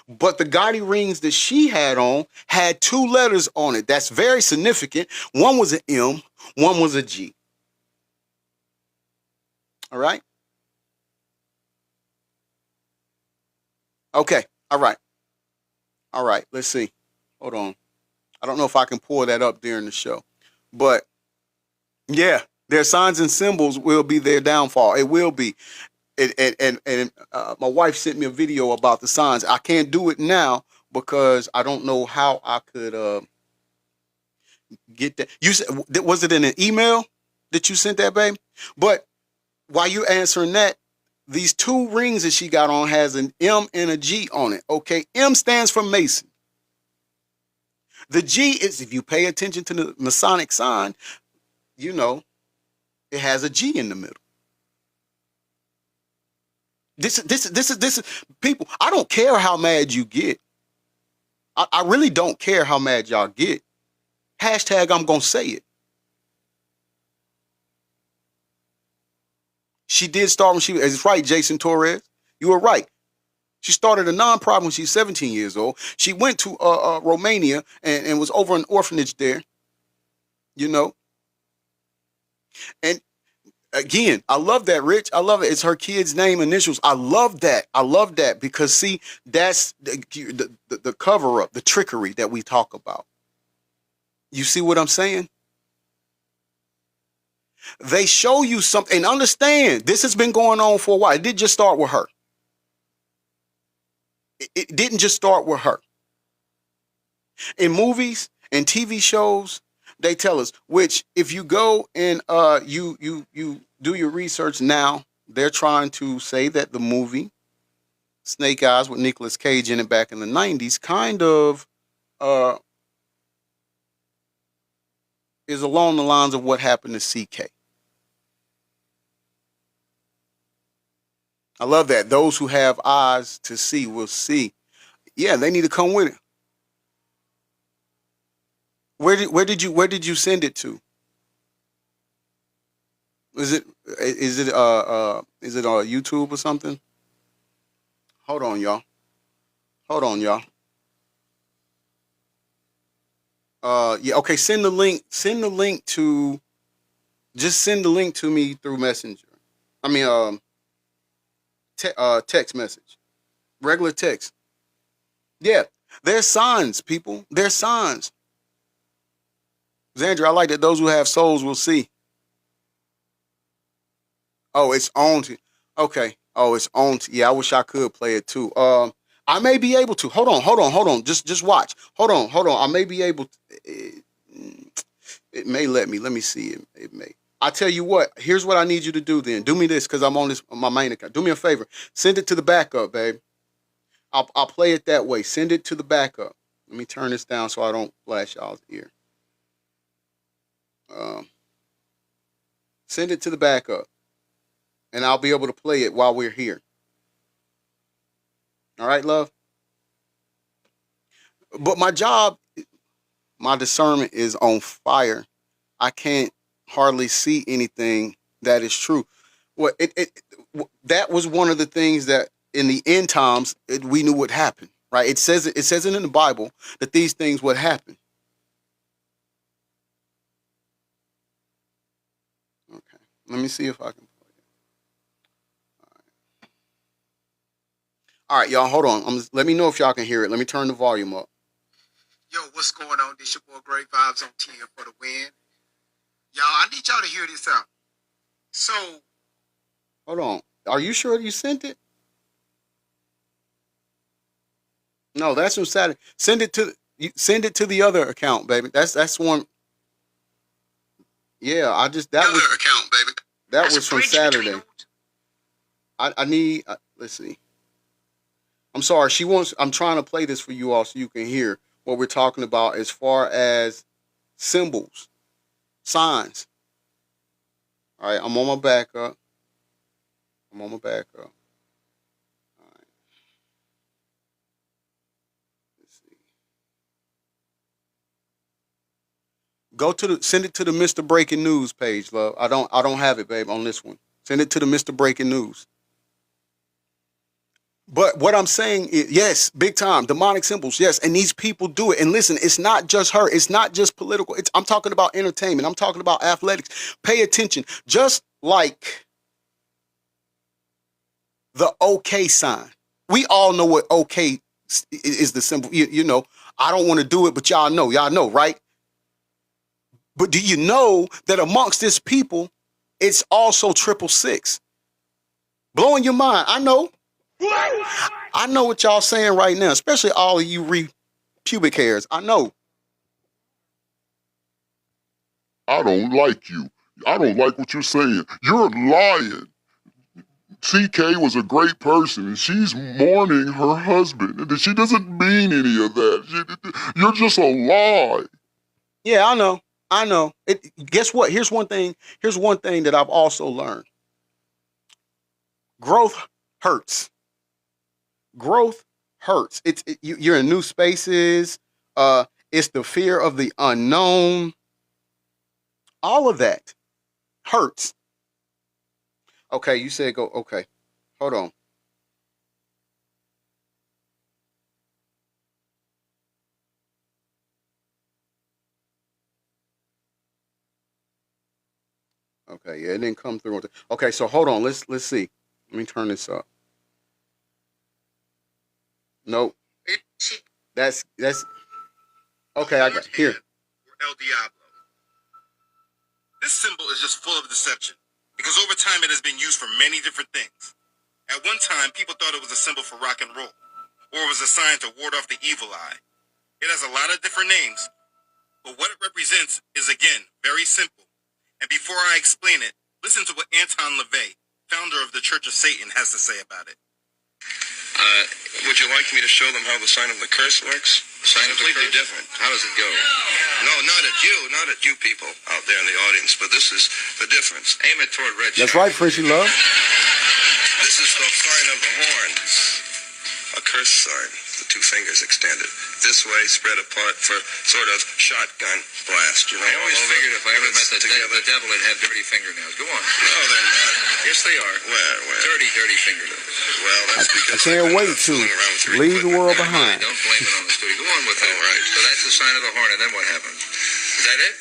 But the gaudy rings that she had on had 2 letters on it. That's very significant. One was an M, one was a G. All right? Okay, all right. All right, let's see. Hold on. I don't know if I can pull that up during the show. But, yeah, their signs and symbols will be their downfall. It will be. And my wife sent me a video about the signs. I can't do it now because I don't know how I could get that. You said, was it in an email that you sent that, babe? But while you're answering that, these 2 rings that she got on has an M and a G on it. Okay, M stands for Mason. The G is, if you pay attention to the Masonic sign, you know, it has a G in the middle. This is people. I don't care how mad you get. I really don't care how mad y'all get. Hashtag I'm gonna say it. She did start when it's right, Jason Torres. You were right. She started a nonprofit when she was 17 years old. She went to Romania and was over an orphanage there, you know. And again, I love that, Rich. I love it. It's her kid's name initials. I love that. I love that because, see, that's the cover-up, the trickery that we talk about. You see what I'm saying? They show you something, and understand, this has been going on for a while. It didn't just start with her. It didn't just start with her. In movies and TV shows, they tell us, which if you go and you do your research now, they're trying to say that the movie Snake Eyes with Nicolas Cage in it back in the 90s kind of is along the lines of what happened to CK. I love that. Those who have eyes to see will see. Yeah, they need to come with it. Where did you send it to? Is it on YouTube or something? Hold on, y'all. Yeah, okay, send the link to me through Messenger. I mean text message. Regular text. Yeah, they're signs, people. They're signs. Xandra, I like that those who have souls will see. Oh, it's on to. Okay. Oh, it's on to. Yeah, I wish I could play it too. I may be able to. Hold on. Just watch. Hold on. I may be able to. It may let me. Let me see. It may. I tell you what. Here's what I need you to do. Then do me this because I'm on my main account. Do me a favor. Send it to the backup, babe. I'll play it that way. Send it to the backup. Let me turn this down so I don't flash y'all's ear. Send it to the backup, and I'll be able to play it while we're here. All right, love? But my job, my discernment is on fire. I can't hardly see anything that is true. Well, that was one of the things that in the end times we knew would happen, right? It says it in the Bible that these things would happen. Okay, let me see if I can. All right, y'all, hold on. Let me know if y'all can hear it. Let me turn the volume up. Yo, what's going on? This your boy Great Vibes on 10 for the win. Y'all, I need y'all to hear this out. So, Hold on. Are you sure you sent it? No, that's from Saturday. Send it to the other account, baby. That's one. Yeah, that other was account, baby. that That's was a from bridge Saturday. between- I need. Let's see. I'm sorry. I'm trying to play this for you all so you can hear what we're talking about as far as symbols, signs. All right, I'm on my backup. All right. Let's see. Send it to the Mr. Breaking News page, love. I don't have it, babe, on this one. Send it to the Mr. Breaking News. But what I'm saying is, yes, big time, demonic symbols, yes, and these people do it. And listen, it's not just her. It's not just political. I'm talking about entertainment. I'm talking about athletics. Pay attention. Just like the OK sign. We all know what OK is the symbol. You know, I don't want to do it, but y'all know, right? But do you know that amongst this people, it's also 666? Blowing your mind. I know. I know what y'all saying right now, especially all of you pubic hairs. I know. I don't like you. I don't like what you're saying. You're lying. CK was a great person, and she's mourning her husband, and she doesn't mean any of that. You're just a lie. Yeah, I know. Guess what? Here's one thing that I've also learned. Growth hurts. Growth hurts. You're in new spaces. It's the fear of the unknown. All of that hurts. Okay, you said go. Okay, hold on. Okay, yeah, it didn't come through. Okay, so hold on. Let's see. Let me turn this up. Nope. That's okay. I got here. El Diablo. This symbol is just full of deception because over time it has been used for many different things. At one time, people thought it was a symbol for rock and roll, or it was a sign to ward off the evil eye. It has a lot of different names, but what it represents is, again, very simple. And before I explain it, listen to what Anton LaVey, founder of the Church of Satan, has to say about it. Would you like me to show them how the sign of the curse works? The sign of the curse? Completely different. How does it go? No, not at you people out there in the audience, but this is the difference. Aim it toward Red. That's right, Frenchie love. This is the sign of the horns. A curse sign, the two fingers extended. This way, spread apart for sort of shotgun blast. You know, I always figured if I ever met the devil, it'd have dirty fingernails. Go on. No, they're not. Yes, they are. Where? Dirty fingernails. Well, that's because I can't wait to leave the world behind. Don't blame it on the studio. Go on with it. All right. So that's the sign of the horn, and then what happens? Is that it?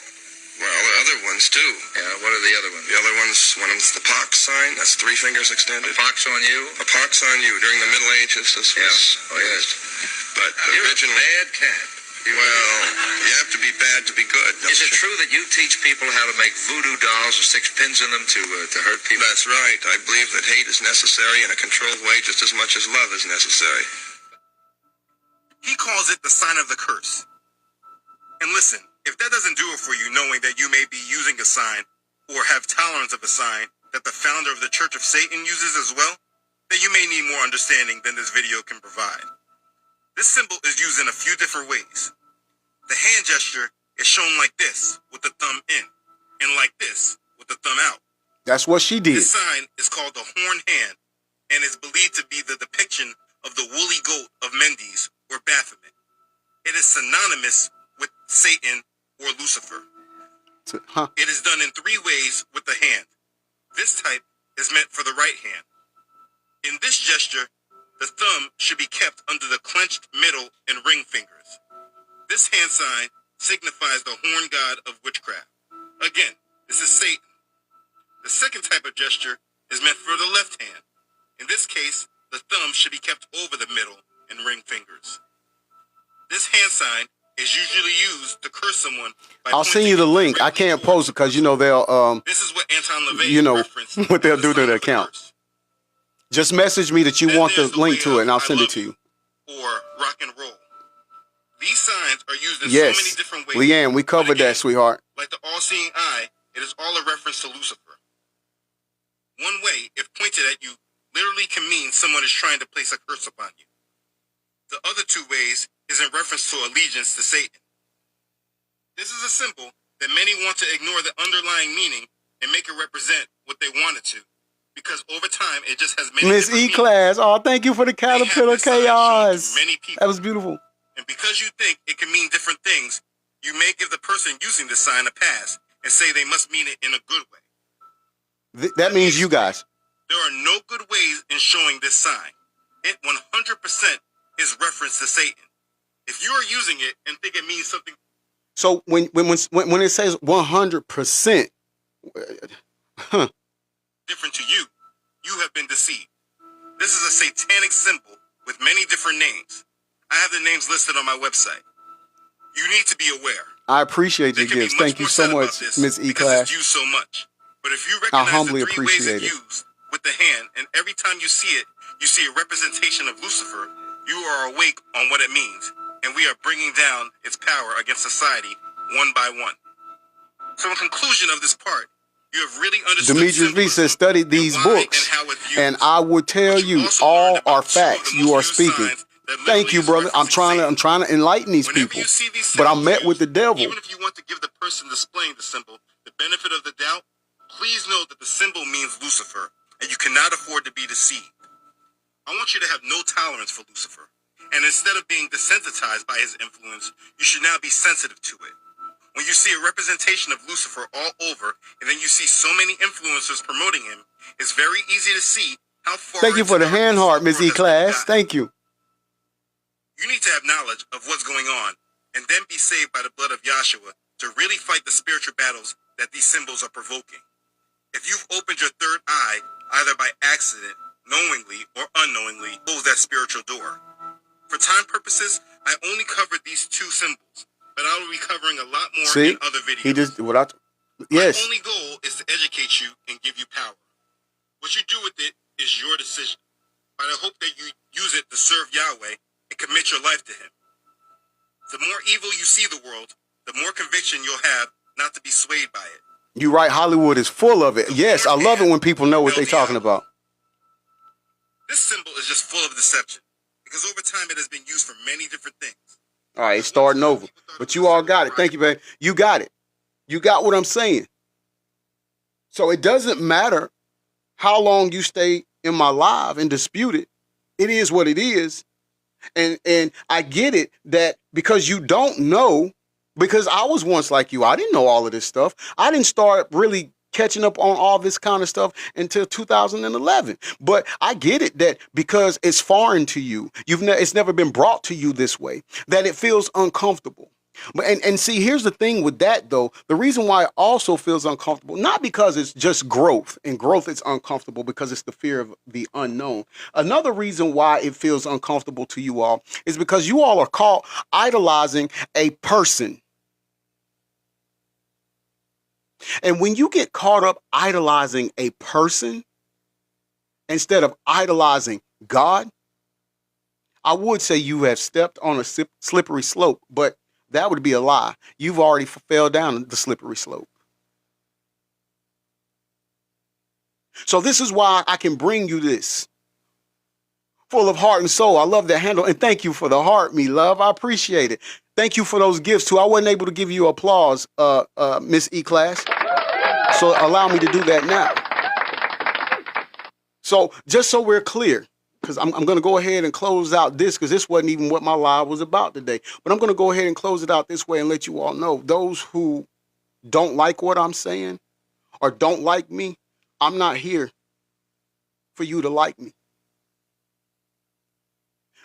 Well, the other ones too. Yeah, what are the other ones? The other ones, one of them's the pox sign. That's 3 fingers extended. A pox on you? A pox on you. During the Middle Ages, this was used. But originally, bad cat. Well, you have to be bad to be good. Is it true that you teach people how to make voodoo dolls and stick pins in them to hurt people? That's right. I believe that hate is necessary in a controlled way just as much as love is necessary. He calls it the sign of the curse. And listen, if that doesn't do it for you, knowing that you may be using a sign or have tolerance of a sign that the founder of the Church of Satan uses as well, then you may need more understanding than this video can provide. This symbol is used in a few different ways. The hand gesture is shown like this, with the thumb in, and like this, with the thumb out. That's what she did. This sign is called the horn hand, and is believed to be the depiction of the woolly goat of Mendes, or Baphomet. It is synonymous with Satan or Lucifer. It is done in 3 ways with the hand. This type is meant for the right hand. In this gesture, the thumb should be kept under the clenched middle and ring fingers. This hand sign signifies the horn god of witchcraft. Again, this is Satan. The second type of gesture is meant for the left hand. In this case, the thumb should be kept over the middle and ring fingers. This hand sign is usually used to curse someone by I'll send you the link. I can't post it because they'll This is what Anton LaVey referenced what they'll as do the to sign their of the account. curse. Just message me that you Then want the there's link way to it, of and I'll I send it love to you. Or rock and roll. These signs are used in so Yes, many different ways. Leanne, we But covered again, that, sweetheart. like the all-seeing eye, it is all a reference to Lucifer. One way, if pointed at you, literally can mean someone is trying to place a curse upon you. The other two ways is in reference to allegiance to Satan. This is a symbol that many want to ignore the underlying meaning and make it represent what they want it to, because over time it just has many Miss different meanings. E-Class, oh, thank you for the They have Caterpillar this sign shown Chaos. to many people. That was beautiful. And because you think it can mean different things, you may give the person using the sign a pass and say they must mean it in a good way. That means you guys. There are no good ways in showing this sign. It 100% is reference to Satan. If you are using it and think it means something So when it says 100%, different to you, you have been deceived. This is a satanic symbol with many different names. I have the names listed on my website. You need to be aware. I appreciate There your can be gifts. much Thank you more so said about much, this Miss because E-Class. it's used so much. But if you I recognize humbly the three ways appreciate it's it. used with the hand, and every time you see it, you see a representation of Lucifer, you are awake on what it means, and we are bringing down its power against society one by one. So in conclusion of this part, you have really understood Demetrius V says, study and these why books, and how it's used. and I would tell But you, also all learned about are two of the facts. most You are used speaking. signs that Thank you, literally is brother. I'm referencing trying to enlighten these Whenever people, you see these but I'm symbols met with the used, devil. Even if you want to give the person displaying the symbol the benefit of the doubt, please know that the symbol means Lucifer, and you cannot afford to be deceived. I want you to have no tolerance for Lucifer, and instead of being desensitized by his influence, you should now be sensitive to it. When you see a representation of Lucifer all over, and then you see so many influencers promoting him, it's very easy to see how far. Thank you into for the darkness hand heart, the Miss world has been E-Class. gotten. Thank you. You need to have knowledge of what's going on and then be saved by the blood of Yahshua to really fight the spiritual battles that these symbols are provoking. If you've opened your third eye, either by accident, knowingly, or unknowingly, close that spiritual door. For time purposes, I only covered these two symbols, but I will be covering a lot more See, in other videos. he just what I. My Yes, only goal is to educate you and give you power. What you do with it is your decision, but I hope that you use it to serve Yahweh and commit your life to Him. The more evil you see the world, the more conviction you'll have not to be swayed by it. you're right. Hollywood is full of it. Yes, I love it when people know what they're talking about. This symbol is just full of deception because over time it has been used for many different things. All right, it's starting over. But you all got it. Thank you, babe. You got it. You got what I'm saying. So it doesn't matter how long you stay in my live and dispute it. It is what it is. And I get it that because you don't know, because I was once like you, I didn't know all of this stuff. I didn't start really catching up on all this kind of stuff until 2011. But I get it that because it's foreign to you, it's never been brought to you this way, that it feels uncomfortable. And see, here's the thing with that, though. The reason why it also feels uncomfortable, not because it's just growth, and growth is uncomfortable because it's the fear of the unknown. Another reason why it feels uncomfortable to you all is because you all are caught idolizing a person. And when you get caught up idolizing a person instead of idolizing God, I would say you have stepped on a slippery slope, but that would be a lie. You've already fell down the slippery slope. So this is why I can bring you this. Full of heart and soul. I love that handle. And thank you for the heart, me love. I appreciate it. Thank you for those gifts too. I wasn't able to give you applause, Miss E-Class. So allow me to do that now. So just so we're clear, because I'm going to go ahead and close out this, because this wasn't even what my live was about today. But I'm going to go ahead and close it out this way and let you all know, those who don't like what I'm saying or don't like me, I'm not here for you to like me.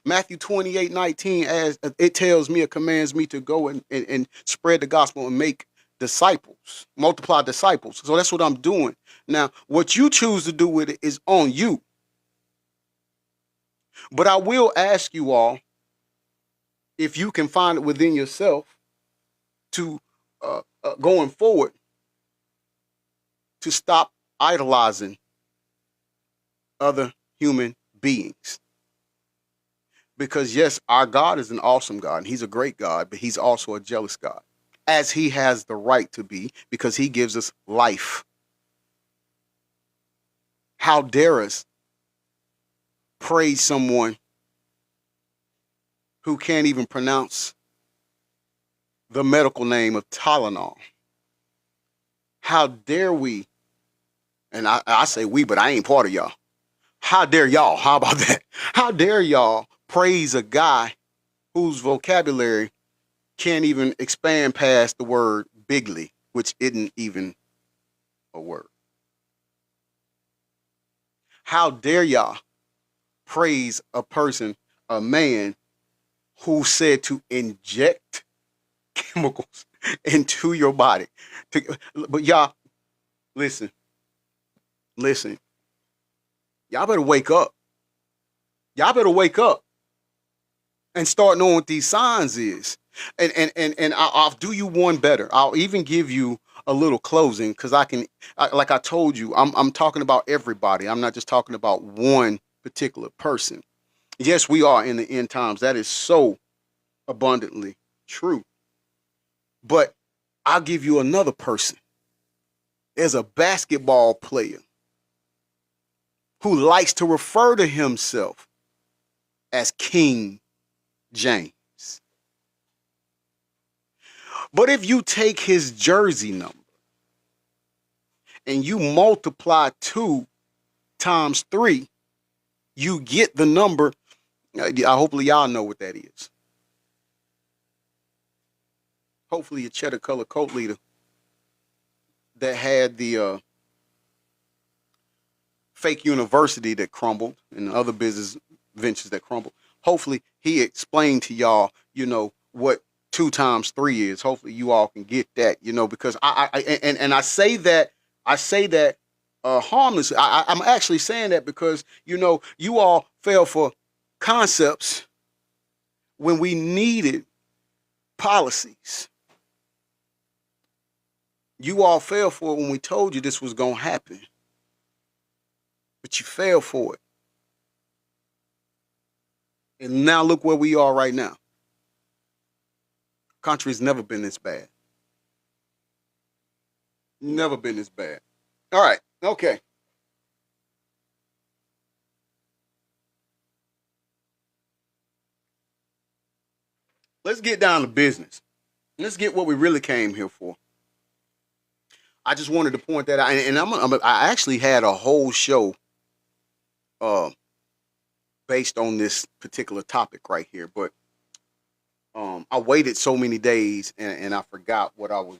Matthew 28:19, as it tells me, it commands me to go and spread the gospel and make disciples, multiply disciples. So that's what I'm doing. Now, what you choose to do with it is on you. But I will ask you all if you can find it within yourself to, going forward, to stop idolizing other human beings. Because yes, our God is an awesome God, and he's a great God, but he's also a jealous God, as he has the right to be, because he gives us life. How dare us praise someone who can't even pronounce the medical name of Tylenol? How dare we, and I say we, but I ain't part of y'all. How dare y'all? How about that? How dare y'all praise a guy whose vocabulary can't even expand past the word bigly, which isn't even a word? How dare y'all praise a person, a man, who said to inject chemicals into your body? But y'all, listen. Y'all better wake up. Y'all better wake up and start knowing what these signs is. And I'll do you one better. I'll even give you a little closing, because like I told you, I'm talking about everybody. I'm not just talking about one particular person. Yes, we are in the end times. That is so abundantly true. But I'll give you another person. There's a basketball player who likes to refer to himself as King James. But if you take his jersey number and you multiply 2 times 3, you get the number. Hopefully y'all know what that is. Hopefully your cheddar color coat leader that had the fake university that crumbled and other business ventures that crumbled. Hopefully he explained to y'all, what 2 times 3 is. Hopefully you all can get that, because I say that harmless. I'm actually saying that because, you all fell for concepts when we needed policies. You all fell for it when we told you this was going to happen. But you fell for it. And now look where we are right now. Country's never been this bad. Never been this bad. All right. Okay. Let's get down to business. Let's get what we really came here for. I just wanted to point that out, and I actually had a whole show based on this particular topic right here, but I waited so many days and I forgot what I was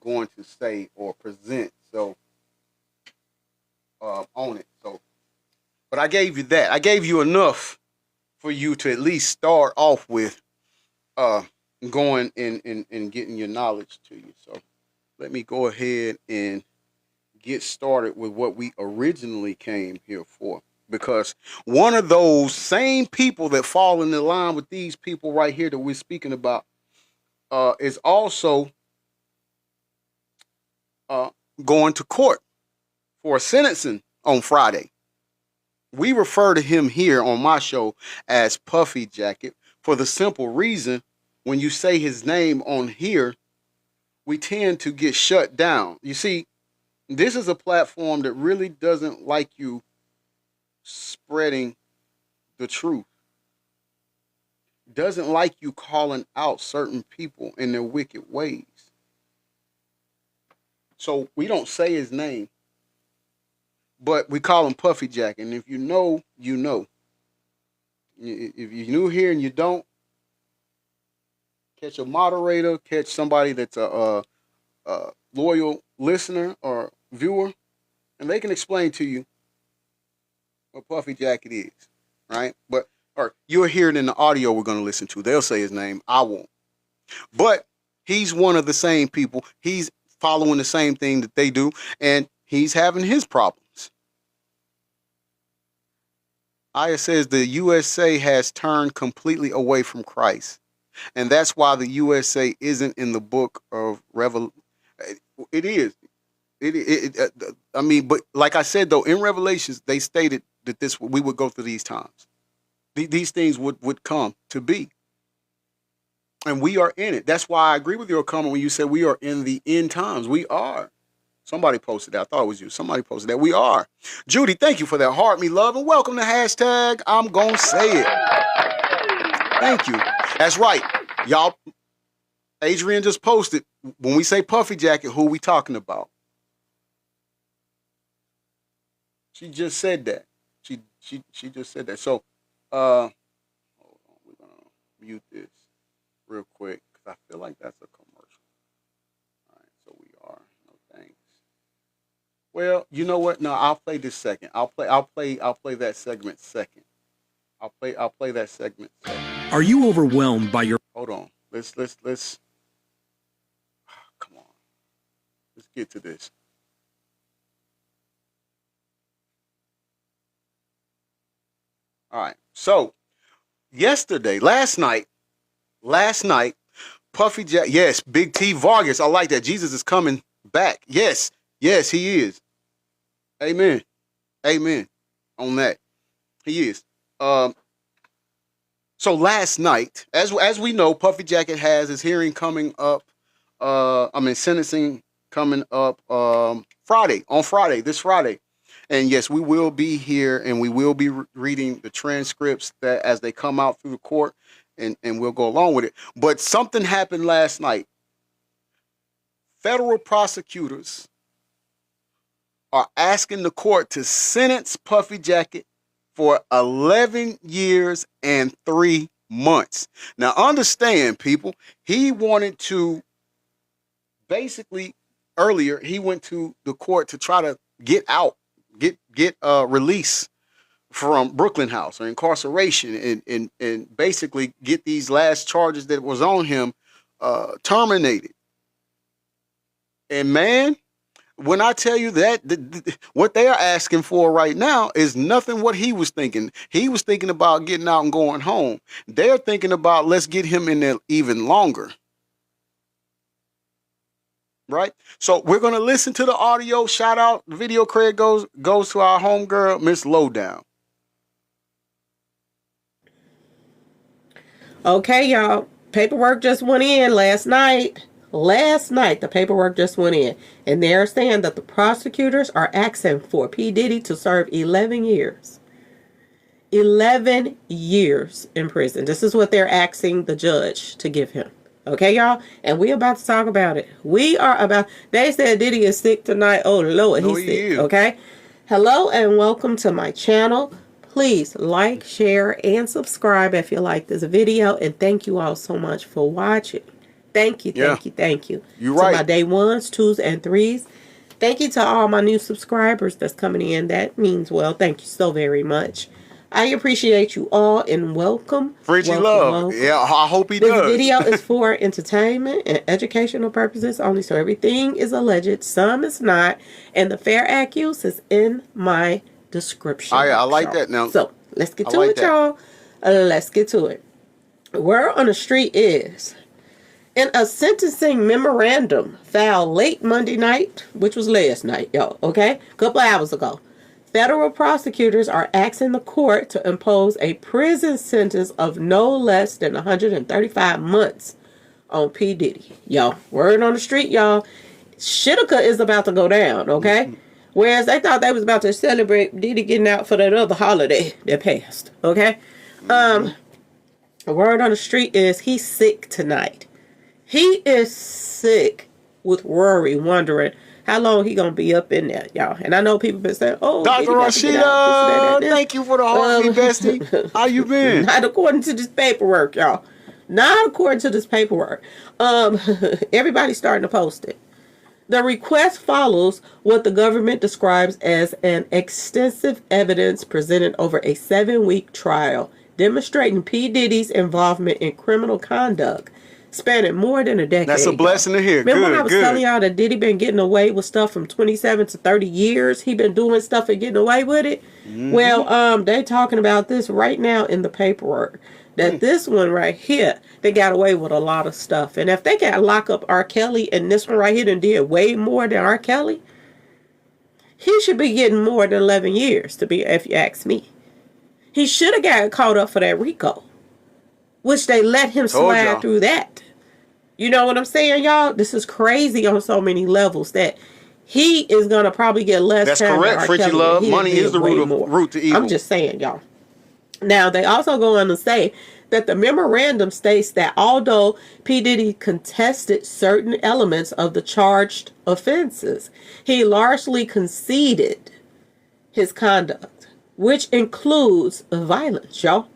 going to say or present. So on it. So, but I gave you that. I gave you enough for you to at least start off with going and getting your knowledge to you. So let me go ahead and get started with what we originally came here for. Because one of those same people that fall in the line with these people right here that we're speaking about is also going to court for sentencing on Friday. We refer to him here on my show as Puffy Jacket for the simple reason when you say his name on here, we tend to get shut down. You see, this is a platform that really doesn't like you spreading the truth. Doesn't like you calling out certain people in their wicked ways. So we don't say his name, but we call him Puffy Jack. And if you know, you know. If you're new here and you don't, catch a moderator, catch somebody that's a loyal listener or viewer, and they can explain to you what Puffy Jacket is, right? But or you'll hear it in the audio we're going to listen to. They'll say his name. I won't. But he's one of the same people. He's following the same thing that they do, and he's having his problems. Aya says the USA has turned completely away from Christ, and that's why the USA isn't in the book of Revelation. It is. I mean, but like I said, though, in Revelations, they stated that we would go through these times. These things would come to be. And we are in it. That's why I agree with your comment when you said we are in the end times. We are. Somebody posted that. I thought it was you. Somebody posted that. We are. Judy, thank you for that heart, me love, and welcome to hashtag I'm gonna say it. Thank you. That's right. Y'all, Adrian just posted, when we say Puffy Jacket, who we talking about? She just said that. She just said that. So, hold on. We're going to mute this real quick because I feel like that's a commercial. All right, so we are. No thanks. Well, you know what? No, I'll play this second. I'll play that segment second. I'll play that segment second. Are you overwhelmed by your... Hold on. Let's come on. Let's get to this. All right. So, last night, Puffy Jack, yes, Big T Vargas. I like that. Jesus is coming back. Yes, he is. Amen. On that, he is. So last night, as we know, Puffy Jacket has his hearing coming up. Sentencing coming up on Friday, this Friday. And yes, we will be here and we will be reading the transcripts that as they come out through the court, and we'll go along with it. But something happened last night. Federal prosecutors are asking the court to sentence Puffy Jacket for 11 years and 3 months. Now understand, people, he wanted to basically earlier, he went to the court to try to get out. Get release from Brooklyn House or incarceration and basically get these last charges that was on him terminated. And man, when I tell you that what they are asking for right now is nothing what he was thinking. He was thinking about getting out and going home. They're thinking about let's get him in there even longer. Right? So we're going to listen to the audio. Shout out. The video credit goes to our homegirl, Miss Lowdown. Okay, y'all. Paperwork just went in last night. The paperwork just went in. And they're saying that the prosecutors are asking for P. Diddy to serve 11 years. 11 years in prison. This is what they're asking the judge to give him. Okay, y'all? And we about to talk about it. They said Diddy is sick tonight. Oh, Lord, he's sick. Okay? Hello and welcome to my channel. Please like, share, and subscribe if you like this video. And thank you all so much for watching. Thank you. You're right. To my day 1s, 2s, and 3s. Thank you to all my new subscribers that's coming in. That means well. Thank you so very much. I appreciate you all and welcome. Fridgy love. Yeah, I hope he does. This video is for entertainment and educational purposes only, so everything is alleged, some is not, and the fair accuse is in my description. I like that now. So let's get to it, y'all. Let's get to it. Word on the street is, in a sentencing memorandum filed late Monday night, which was last night, y'all, okay? A couple hours ago. Federal prosecutors are asking the court to impose a prison sentence of no less than 135 months on P. Diddy. Y'all, word on the street, y'all. Shitka is about to go down, okay? Whereas they thought they was about to celebrate Diddy getting out for that other holiday that passed, okay? The word on the street is he's sick tonight. He is sick with worry, wondering how long he gonna be up in there, y'all? And I know people been saying, "Oh, Dr. Rashida, thank you for the heart, bestie. How you been?" Not according to this paperwork, y'all. Not according to this paperwork. Everybody's starting to post it. The request follows what the government describes as an extensive evidence presented over a 7-week trial demonstrating P. Diddy's involvement in criminal conduct spanning more than a decade. That's a blessing to hear. Remember when I Good, was good. telling y'all that Diddy been getting away with stuff from 27 to 30 years? He been doing stuff and getting away with it. Well, they talking about this right now in the paperwork. That this one right here, they got away with a lot of stuff. And if they got lock up R. Kelly and this one right here done did way more than R. Kelly, he should be getting more than 11 years, to be, if you ask me. He should have got caught up for that RICO, which they let him Told slide y'all. through that. You know what I'm saying, y'all? This is crazy on so many levels that he is going to probably get less That's time than correct, R. Frenchie Kelly, Love. and he done Money did is the way root more. to evil. I'm just saying, y'all. Now, they also go on to say that the memorandum states that although P. Diddy contested certain elements of the charged offenses, he largely conceded his conduct, which includes violence, y'all.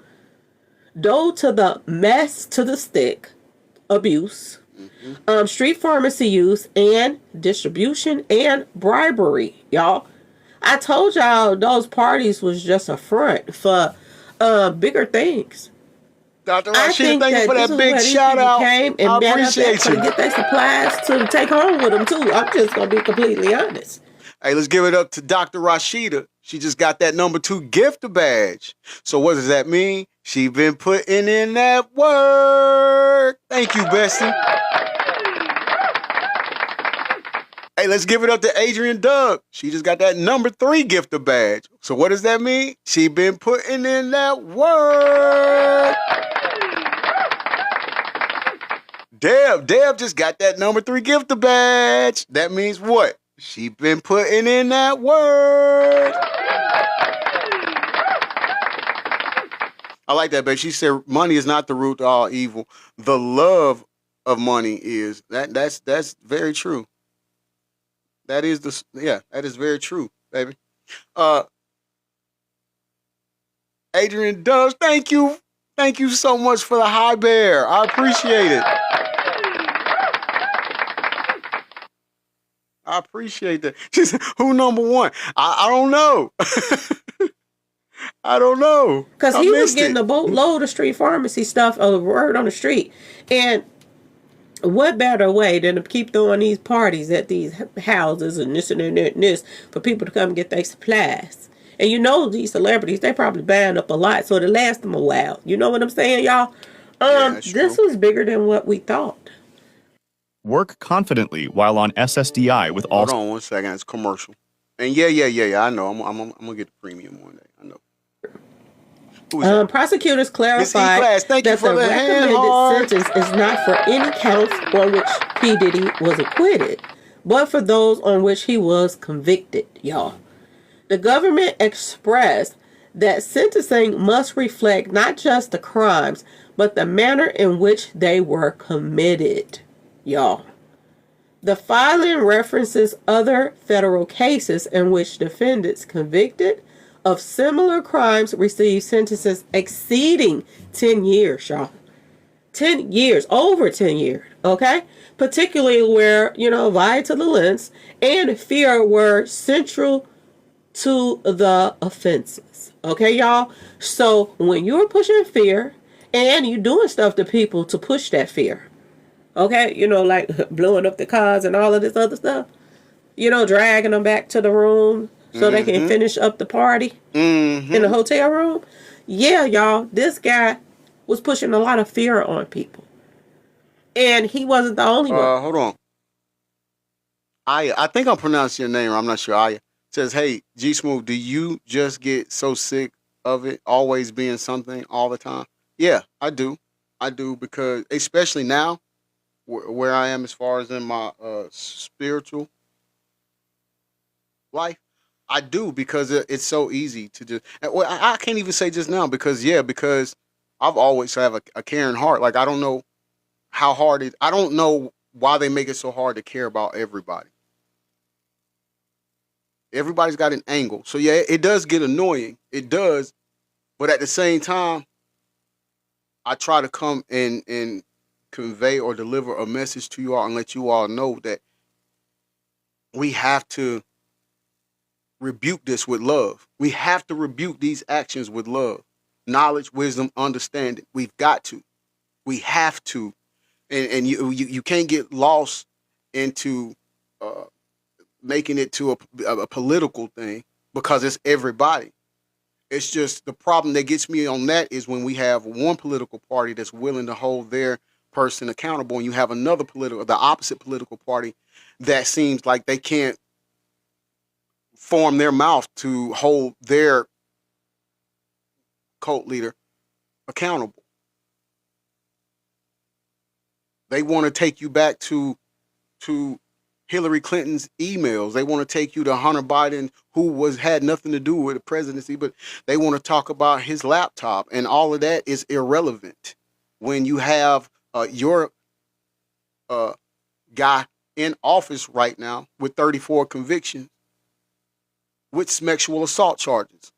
Due to the mess to the stick abuse, street pharmacy use and distribution, and bribery, y'all. I told y'all those parties was just a front for bigger things. Dr. I Rashida, think thank you that for this that is big where these shout people out. came and I met up there appreciate to you. get their supplies to take home with them too. I'm just gonna be completely honest. Hey, let's give it up to Dr. Rashida. She just got that number 2 gift badge. So what does that mean? She been putting in that work. Thank you, Bessie. Hey, let's give it up to Adrian Doug. She just got that number 3 gift badge. So what does that mean? She been putting in that work. Deb just got that number 3 gift badge. That means what? She been putting in that work. I like that, babe. She said money is not the root to all evil. The love of money is. That's very true. That is that is very true, baby. Adrian Does, thank you. Thank you so much for the high bear. I appreciate it. I appreciate that. She said, who number 1? I don't know. I don't know. Because I he was missed getting it. a boatload of street pharmacy stuff of word on the street. And what better way than to keep throwing these parties at these houses and this and that and this for people to come get their supplies? And you know these celebrities, they probably buying up a lot so to last them a while. You know what I'm saying, y'all? that's This true. was bigger than what we thought. Work confidently while on SSDI with all. Hold on 1 second. It's commercial. And yeah. I know. I'm gonna get the premium one day. I know. Who is that? Prosecutors Miss clarified E-Class, thank you that for the the hand recommended heart. sentence is not for any counts on which P. Diddy was acquitted, but for those on which he was convicted, y'all. The government expressed that sentencing must reflect not just the crimes, but the manner in which they were committed, y'all. The filing references other federal cases in which defendants convicted of similar crimes received sentences exceeding 10 years, y'all. 10 years, over 10 years, okay? Particularly where, violence and fear were central to the offenses, okay, y'all? So when you're pushing fear and you're doing stuff to people to push that fear, okay, like blowing up the cars and all of this other stuff, dragging them back to the room so they can finish up the party in the hotel room. Yeah, y'all, this guy was pushing a lot of fear on people. And he wasn't the only one. Hold on. Aya, I think I'm pronouncing your name. I'm not sure. Aya says, "Hey, G Smooth, do you just get so sick of it always being something all the time?" Yeah, I do. I do because especially now, where I am as far as in my spiritual life, I do because it's so easy to just. Well, I can't even say just now because because I've always have a caring heart. Like I don't know how hard it. I don't know why they make it so hard to care about everybody. Everybody's got an angle, so yeah, it does get annoying. It does, but at the same time, I try to come and convey or deliver a message to you all and let you all know that we have to rebuke this with love. We have to rebuke these actions with love, knowledge, wisdom, understanding. We've got to. We have to, and you can't get lost into making it to a political thing because it's everybody. It's just the problem that gets me on that is when we have one political party that's willing to hold their person accountable, and you have another the opposite political party that seems like they can't form their mouth to hold their cult leader accountable. They want to take you back to Hillary Clinton's emails. They want to take you to Hunter Biden, who had nothing to do with the presidency, but they want to talk about his laptop, and all of that is irrelevant when you have your guy in office right now with 34 convictions with sexual assault charges.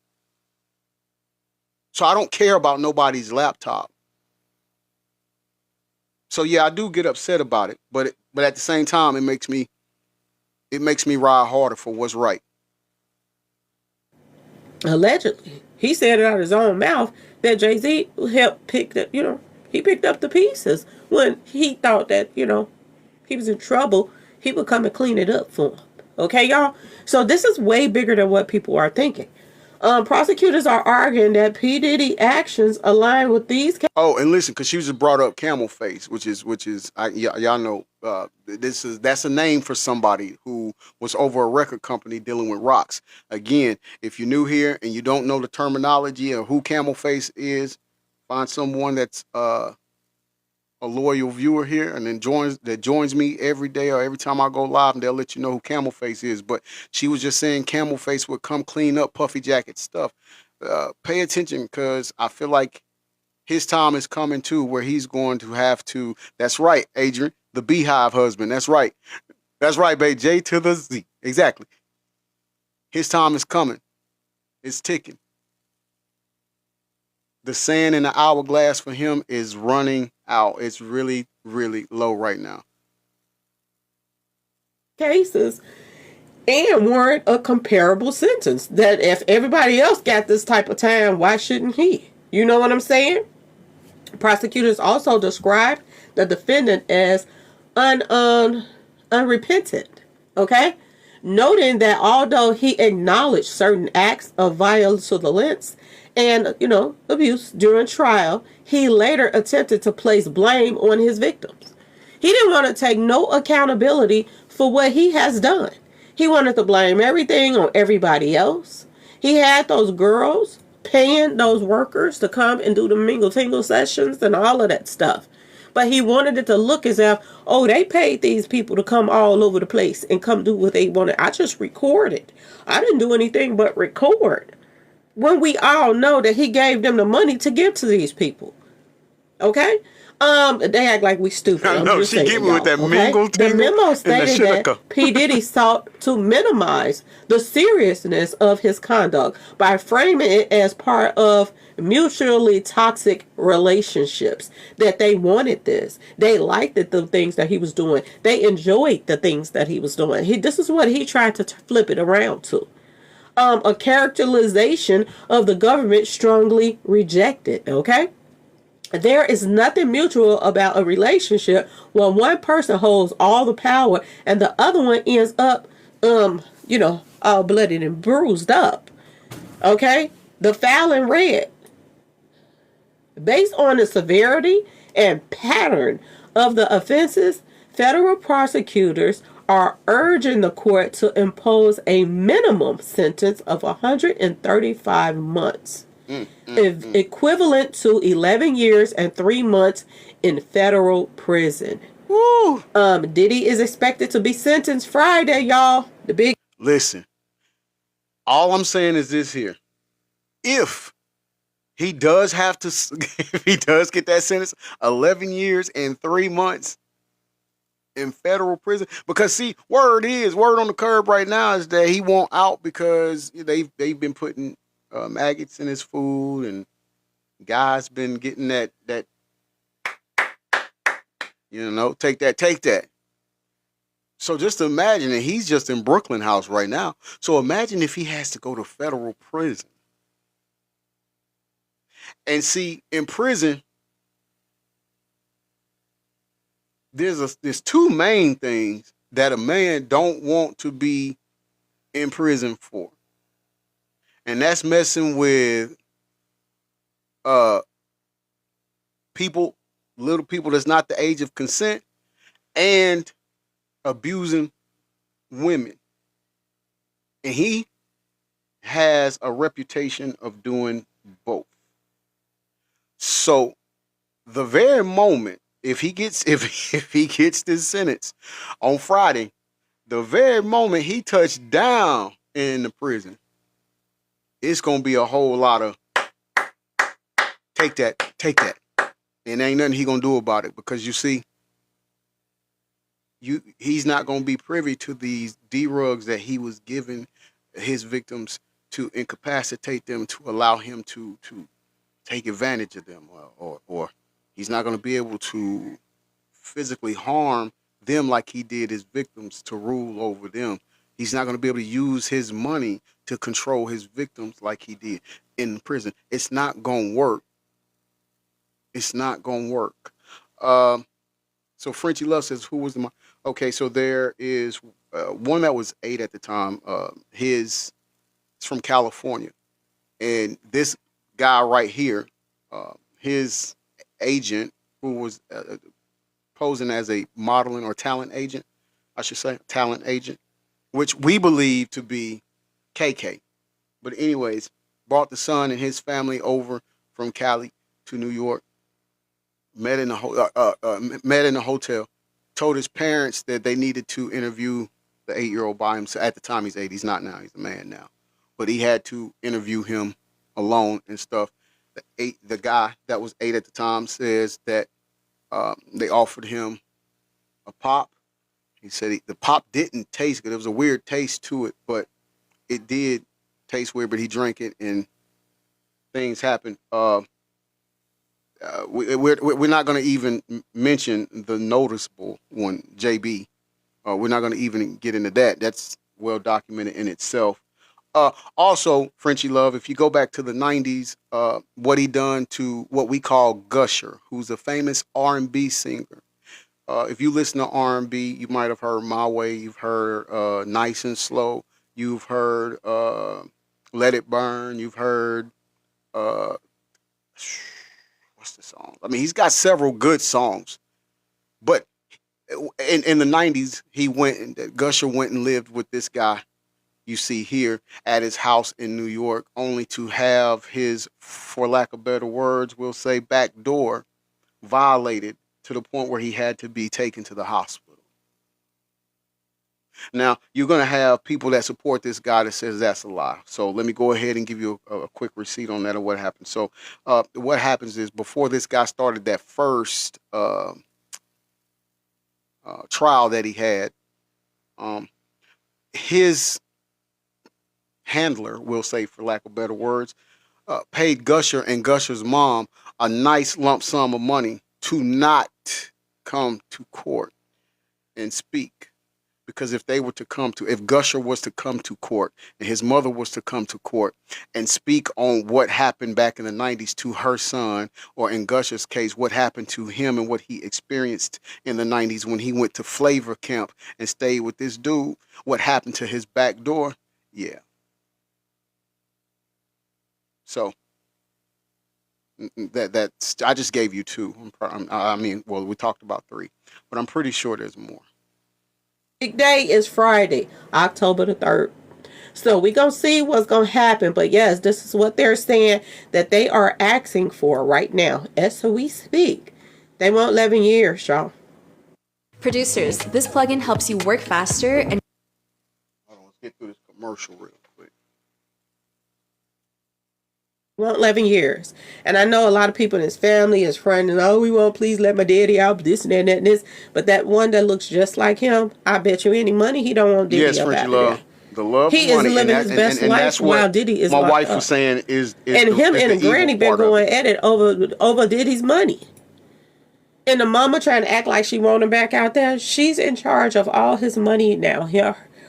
So I don't care about nobody's laptop. So yeah, I do get upset about it, but at the same time, it makes me ride harder for what's right. Allegedly, he said it out of his own mouth that Jay-Z helped pick up, he picked up the pieces when he thought that, he was in trouble. He would come and clean it up for him. Okay, y'all? So this is way bigger than what people are thinking. Prosecutors are arguing that P. Diddy actions align with these. Oh, and listen, because she just brought up Camel Face, which is y'all know that's a name for somebody who was over a record company dealing with rocks. Again, if you're new here and you don't know the terminology of who Camel Face is, find someone that's a loyal viewer here and then joins me every day or every time I go live, and they'll let you know who Camel Face is. But she was just saying Camel Face would come clean up Puffy Jacket stuff. Pay attention, because I feel like his time is coming too, where he's going to have to. That's right, Adrian, the Beehive husband. That's right, babe. J to the Z. Exactly. His time is coming. It's ticking. The sand in the hourglass for him is running out. It's really, really low right now. Cases and warrant a comparable sentence. That if everybody else got this type of time, why shouldn't he? You know what I'm saying? Prosecutors also described the defendant as unrepentant. Okay? Noting that although he acknowledged certain acts of violence and, abuse during trial, he later attempted to place blame on his victims. He didn't want to take no accountability for what he has done. He wanted to blame everything on everybody else. He had those girls paying those workers to come and do the mingle tingle sessions and all of that stuff. But he wanted it to look as if, they paid these people to come all over the place and come do what they wanted. I just recorded. I didn't do anything but record. When we all know that he gave them the money to give to these people. Okay? They act like we stupid. I know, she get me with that mingle tingle. The memo stated that P. Diddy sought to minimize the seriousness of his conduct by framing it as part of mutually toxic relationships. That they wanted this. They liked the things that he was doing. They enjoyed the things that he was doing. This is what he tried to flip it around to. A characterization of the government strongly rejected. Okay? There is nothing mutual about a relationship when one person holds all the power and the other one ends up, all bloodied and bruised up. Okay? The filing read, based on the severity and pattern of the offenses, federal prosecutors are urging the court to impose a minimum sentence of 135 months. Equivalent to 11 years and 3 months in federal prison. Woo. Diddy is expected to be sentenced Friday, y'all. Listen, all I'm saying is this here. If he does if he does get that sentence, 11 years and 3 months in federal prison, because see, word on the curb right now is that he won't out because they've been putting maggots in his food, and guys been getting that take that. So just imagine, and he's just in Brooklyn House right now. So imagine if he has to go to federal prison. And see, in prison, there's two main things that a man don't want to be in prison for. And that's messing with people, little people that's not the age of consent, and abusing women. And he has a reputation of doing both. So the very moment if he gets this sentence on Friday, the very moment he touched down in the prison, it's gonna be a whole lot of take that. And ain't nothing he gonna do about it, because you see, he's not gonna be privy to these drugs that he was giving his victims to incapacitate them, to allow him to take advantage of them, or he's not gonna be able to physically harm them like he did his victims, to rule over them. He's not going to be able to use his money to control his victims like he did in prison. It's not going to work. It's not going to work. So Frenchie Love says, who was the... Okay, so there is one that was 8 at the time. It's from California. And this guy right here, his agent, who was posing as a modeling or talent agent, I should say, talent agent, which we believe to be KK. But anyways, brought the son and his family over from Cali to New York, met in the hotel, told his parents that they needed to interview the 8-year-old by himself. At the time, he's 8. He's not now. He's a man now. But he had to interview him alone and stuff. The guy that was 8 at the time says that they offered him a pop. He said the pop didn't taste good. There was a weird taste to it, but it did taste weird. But he drank it, and things happened. We're not going to even mention the noticeable one, JB. We're not going to even get into that. That's well documented in itself. Also, Frenchie Love, if you go back to the 90s, what he done to what we call Gusher, who's a famous R&B singer. If you listen to R&B, you might have heard My Way. You've heard Nice and Slow. You've heard Let It Burn. You've heard, what's the song? I mean, he's got several good songs. But in the 90s, Gusher went and lived with this guy you see here at his house in New York, only to have his, for lack of better words, we'll say back door violated to the point where he had to be taken to the hospital. Now, you're going to have people that support this guy that says that's a lie. So let me go ahead and give you a quick receipt on that of what happened. So what happens is, before this guy started that first trial that he had, his handler, we'll say for lack of better words, paid Gusher and Gusher's mom a nice lump sum of money to not come to court and speak. Because if Gusher was to come to court and his mother was to come to court and speak on what happened back in the 90s to her son, or in Gusher's case, what happened to him and what he experienced in the 90s when he went to Flavor Camp and stayed with this dude, what happened to his back door, yeah. So that's, I just gave you 2. We talked about 3, but I'm pretty sure there's more. Big day is Friday, October the 3rd. So we're going to see what's going to happen. But yes, this is what they're saying that they are asking for right now. As we speak, they want 11 years, y'all. Producers, this plugin helps you work faster and... Hold on, let's get through this commercial real quick. Want 11 years. And I know a lot of people in his family, his friends, and we won't please let my daddy out, this and that and this. But that one that looks just like him, I bet you any money he don't want Diddy up out of there. The love he money, is living his best life while Diddy is my locked wife up. was saying is and him and Granny been going at it over Diddy's money. And the mama trying to act like she want him back out there. She's in charge of all his money now.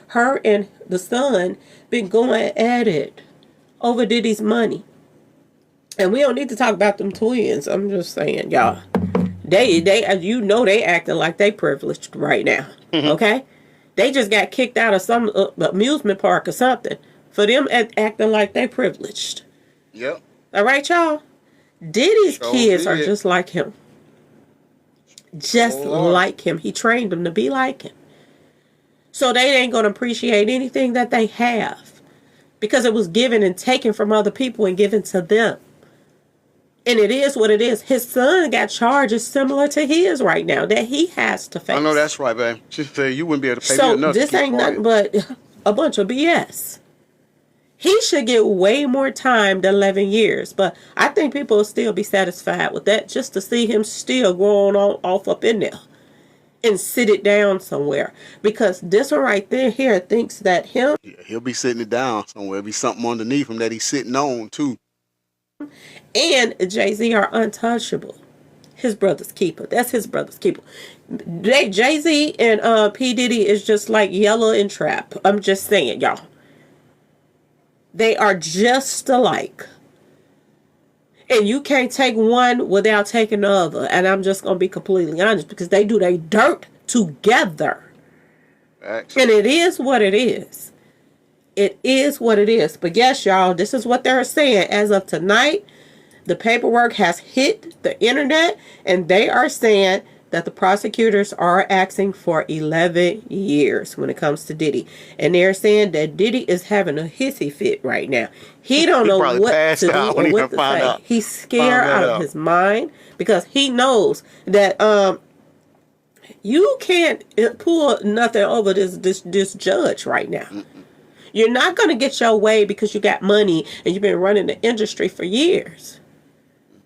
Her and the son been going at it over Diddy's money. And we don't need to talk about them twins. I'm just saying, y'all. They they acting like they privileged right now. Okay? They just got kicked out of some amusement park or something for them acting like they privileged. Yep. All right, y'all? Diddy's kids are just like him. Just like him. He trained them to be like him. So they ain't going to appreciate anything that they have because it was given and taken from other people and given to them. And it is what it is. His son got charges similar to his right now that he has to face. I know that's right, babe. She said you wouldn't be able to pay me So enough. this ain't nothing but a bunch of BS. He should get way more time than 11 years. But I think people will still be satisfied with that just to see him still going on off up in there and sit it down somewhere. Because this one right there here thinks that him... Yeah, he'll be sitting it down somewhere. There'll be something underneath him that he's sitting on, too. And Jay-Z are untouchable. His brother's keeper. That's his brother's keeper. Jay-Z and P. Diddy is just like Yellow and Trap. I'm just saying, y'all. They are just alike. And you can't take one without taking the other. And I'm just going to be completely honest because they do their dirt together. Excellent. And it is what it is. It is what it is. But yes, y'all, this is what they're saying. As of tonight, the paperwork has hit the internet and they are saying that the prosecutors are asking for 11 years when it comes to Diddy. And they're saying that Diddy is having a hissy fit right now. He don't know what to do or what to say. He's scared out of his mind because he knows that you can't pull nothing over this judge right now. You're not going to get your way because you got money and you've been running the industry for years.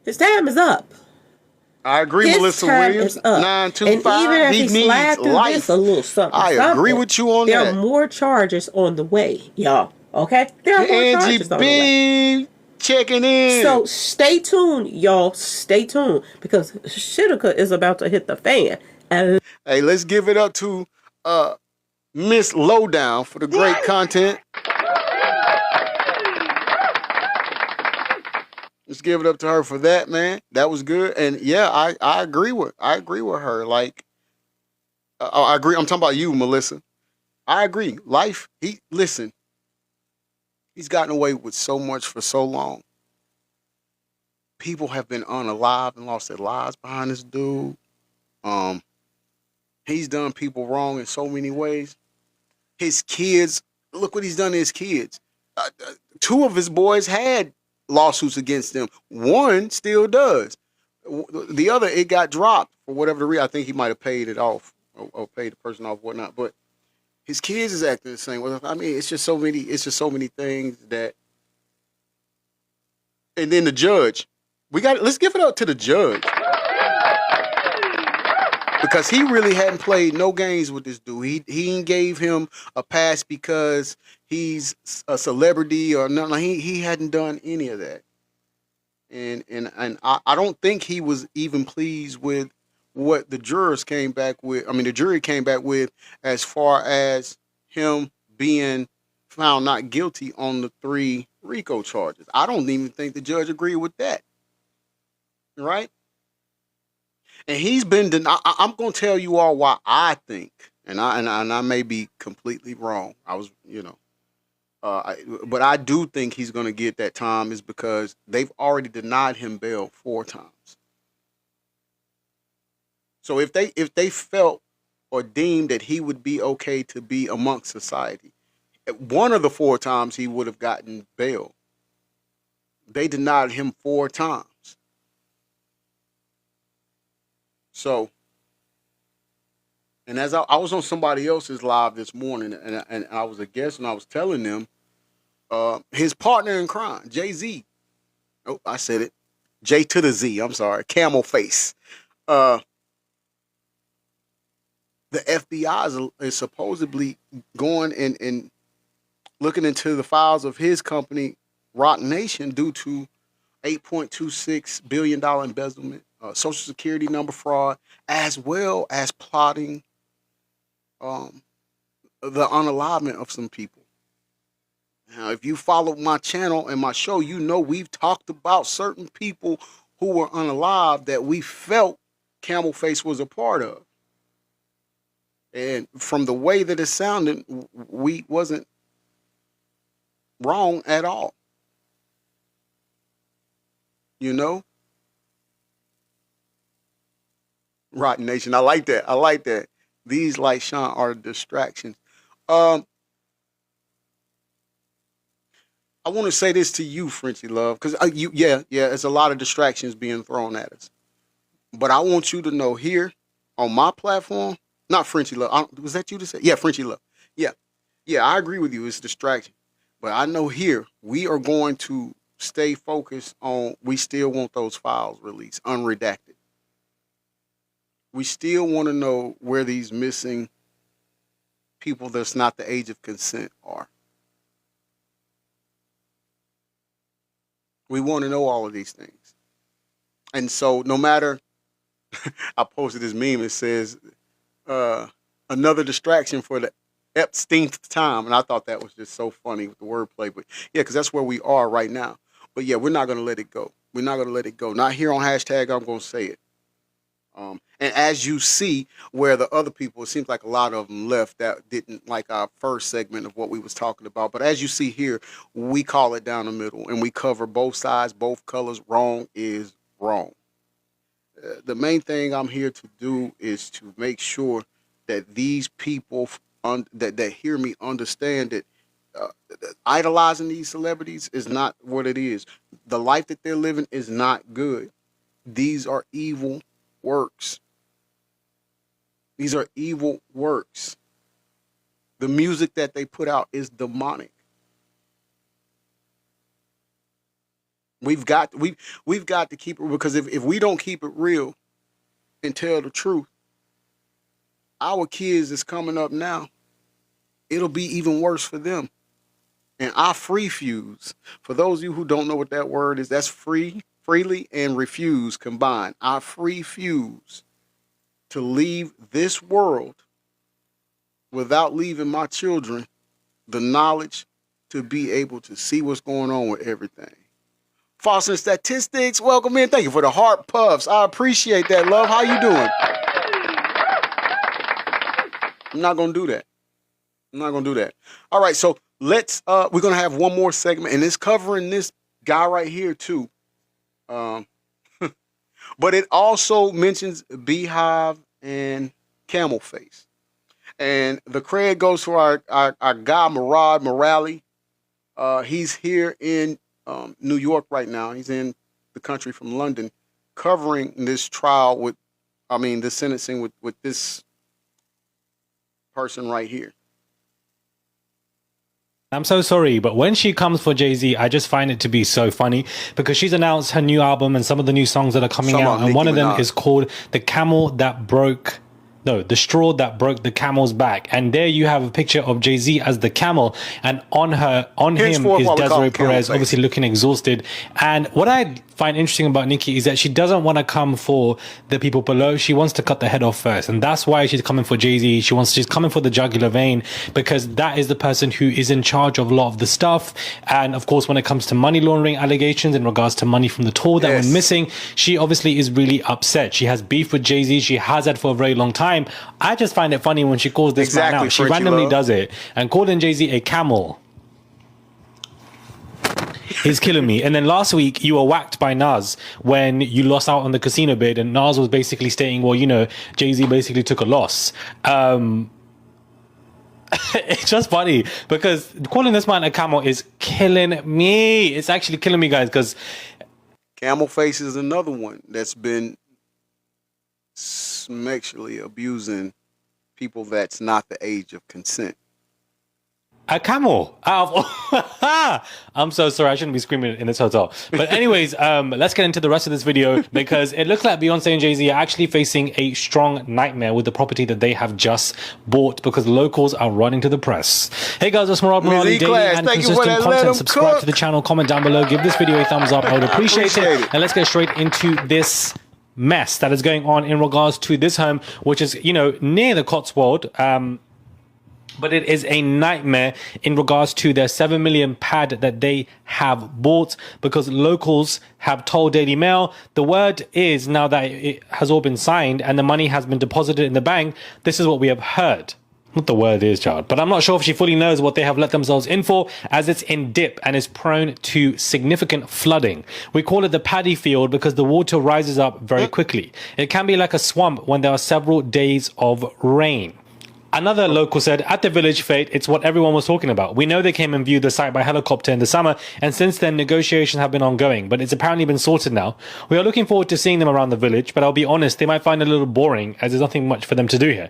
His time is up. I agree, His Melissa time Williams. is up. 925. And even if He he needs slide through life. this a little something, I agree with you on there that. are more charges on the way, y'all. Okay? There are more Angie charges on the way. B checking in. So stay tuned, y'all. Stay tuned because Shitika is about to hit the fan. And hey, let's give it up to Miss Lowdown for the great content. Let's give it up to her for that, man. That was good. And yeah, I agree with her. Like I agree. I'm talking about you, Melissa. I agree. Life, he's gotten away with so much for so long. People have been unalive and lost their lives behind this dude. He's done people wrong in so many ways. His kids, look what he's done to his kids. Two of his boys had lawsuits against them. One still does. The other, it got dropped for whatever the reason. I think he might have paid it off or paid the person off, whatnot. But his kids is acting the same way. I mean, it's just so many things that. And then the judge, let's give it up to the judge. Because he really hadn't played no games with this dude. He gave him a pass because he's a celebrity or nothing. He hadn't done any of that. And I don't think he was even pleased with what the jurors came back with. I mean, the jury came back with as far as him being found not guilty on the 3 RICO charges. I don't even think the judge agreed with that. Right? And he's been denied. I'm going to tell you all why I think, and I may be completely wrong. But I do think he's going to get that time is because they've already denied him bail 4 times. So if they felt or deemed that he would be okay to be amongst society, one of the 4 times he would have gotten bail. They denied him 4 times. So, and as I was on somebody else's live this morning, and I was a guest, and I was telling them, his partner in crime, Jay-Z. Oh, I said it. J to the Z. I'm sorry. Camel face. The FBI is supposedly going and looking into the files of his company, Rock Nation, due to $8.26 billion embezzlement Social Security number fraud, as well as plotting the unalivement of some people. Now, if you follow my channel and my show, you know we've talked about certain people who were unalive that we felt Camel Face was a part of. And from the way that it sounded, we wasn't wrong at all. You know? Rotten Nation. I like that. I like that. These lights shine are distractions. I want to say this to you, Frenchie Love, because it's a lot of distractions being thrown at us. But I want you to know here on my platform, not Frenchie Love. Was that you to say? Yeah, Frenchie Love. Yeah, I agree with you. It's a distraction. But I know here we are going to stay focused on, we still want those files released, unredacted. We still want to know where these missing people that's not the age of consent are. We want to know all of these things. And so no matter, I posted this meme, it says, another distraction for the Epsteinth time. And I thought that was just so funny with the wordplay. But yeah, because that's where we are right now. But yeah, we're not going to let it go. We're not going to let it go. Not here on hashtag, I'm going to say it. And as you see where the other people, it seems like a lot of them left that didn't like our first segment of what we was talking about. But as you see here, we call it down the middle and we cover both sides, both colors. Wrong is wrong. The main thing I'm here to do is to make sure that these people that hear me understand that idolizing these celebrities is not what it is. The life that they're living is not good. These are evil works. These are evil works. The music that they put out is demonic. We've got to keep it, because if we don't keep it real and tell the truth, our kids that's coming up now, it'll be even worse for them. And I refuse. For those of you who don't know what that word is, that's freely and refuse combined. I refuse to leave this world without leaving my children the knowledge to be able to see what's going on with everything. False Statistics, welcome in. Thank you for the heart puffs. I appreciate that, love. How you doing? I'm not going to do that. I'm not going to do that. All right, so let's, we're going to have one more segment, and it's covering this guy right here, too. But it also mentions Beehive and Camel Face. And the credit goes to our guy, Murad Morali. He's here in New York right now. He's in the country from London, covering this trial this sentencing with this person right here. I'm so sorry, but when she comes for Jay-Z, I just find it to be so funny because she's announced her new album and some of the new songs that are coming out, and one of them is called The Straw That Broke the Camel's Back. And there you have a picture of Jay-Z as the camel, and on him is Desiree Perez, obviously looking exhausted. And what I find interesting about Nicki is that she doesn't want to come for the people below. She wants to cut the head off first. And that's why she's coming for Jay-Z. She's coming for the jugular vein, because that is the person who is in charge of a lot of the stuff. And of course, when it comes to money laundering allegations in regards to money from the tour that went missing, she obviously is really upset. She has beef with Jay-Z. She has had for a very long time. I just find it funny when she calls this man out. She randomly does it, and calling Jay-Z a camel is killing me. And then last week you were whacked by Nas when you lost out on the casino bid, and Nas was basically stating, well, Jay-Z basically took a loss. It's just funny because calling this man a camel is killing me. It's actually killing me, guys, because Camel Face is another one that's been sexually abusing people that's not the age of consent. A camel. I'm so sorry. I shouldn't be screaming in this hotel. But anyways, let's get into the rest of this video, because it looks like Beyonce and Jay-Z are actually facing a strong nightmare with the property that they have just bought, because locals are running to the press. Hey guys, it's Murad Morali, daily and consistent content. Subscribe to the channel, comment down below, give this video a thumbs up. I would appreciate it. And let's get straight into this mess that is going on in regards to this home, which is, you know, near the Cotswold. But it is a nightmare in regards to their 7 million pad that they have bought, because locals have told Daily Mail the word is now that it has all been signed and the money has been deposited in the bank. This is what we have heard. What the word is, child. But I'm not sure if she fully knows what they have let themselves in for, as it's in dip and is prone to significant flooding. We call it the paddy field because the water rises up very quickly. It can be like a swamp when there are several days of rain. Another local said, at the village fete, it's what everyone was talking about. We know they came and viewed the site by helicopter in the summer, and since then negotiations have been ongoing, but it's apparently been sorted now. We are looking forward to seeing them around the village, but I'll be honest, they might find it a little boring, as there's nothing much for them to do here.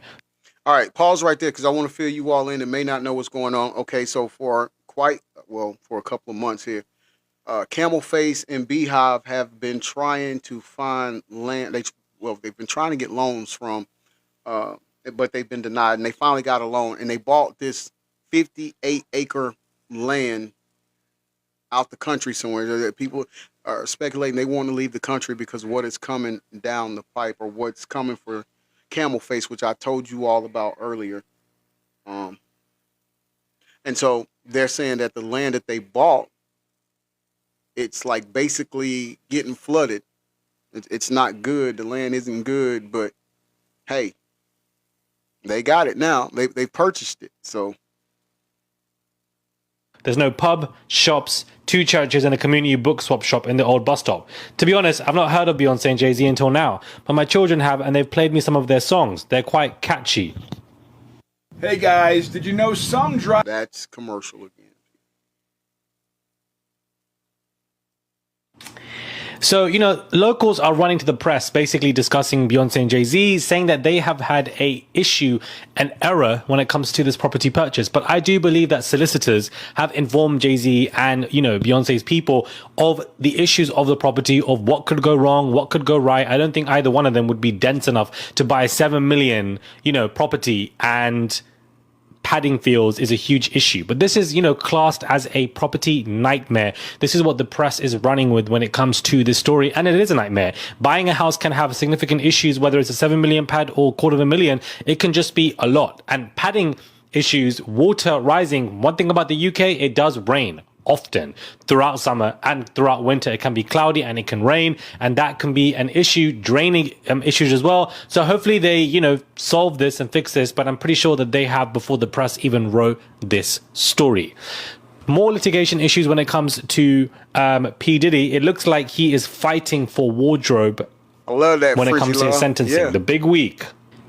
All right, pause right there, because I want to fill you all in that may not know what's going on. Okay, so for a couple of months here, Camel Face and Beehive have been trying to find land. They've been trying to get loans from, but they've been denied, and they finally got a loan, and they bought this 58-acre land out the country somewhere. People are speculating they want to leave the country because of what is coming down the pipe, or what's coming for Camel Face, which I told you all about earlier. And so they're saying that the land that they bought, it's like basically getting flooded. It's not good. The land isn't good, but hey, they got it now. They purchased it. So there's no pub, shops, 2 churches, and a community book swap shop in the old bus stop. To be honest, I've not heard of Beyonce and Jay-Z until now, but my children have, and they've played me some of their songs. They're quite catchy. Hey guys, did you know some drive... That's commercial again. So, you know, locals are running to the press, basically discussing Beyonce and Jay-Z, saying that they have had an error when it comes to this property purchase. But I do believe that solicitors have informed Jay-Z and, you know, Beyonce's people of the issues of the property, of what could go wrong, what could go right. I don't think either one of them would be dense enough to buy a 7 million, you know, property, and padding fields is a huge issue. But this is, you know, classed as a property nightmare. This is what the press is running with when it comes to this story, and it is a nightmare. Buying a house can have significant issues, whether it's a 7 million pad or $250,000. It can just be a lot. And padding issues, water rising. One thing about the UK, it does rain often throughout summer and throughout winter. It can be cloudy and it can rain, and that can be an issue, draining issues as well. So hopefully they, you know, solve this and fix this, but I'm pretty sure that they have before the press even wrote this story. More litigation issues when it comes to P. Diddy. It looks like he is fighting for wardrobe. I love that when it comes to his sentencing. Yeah. The big week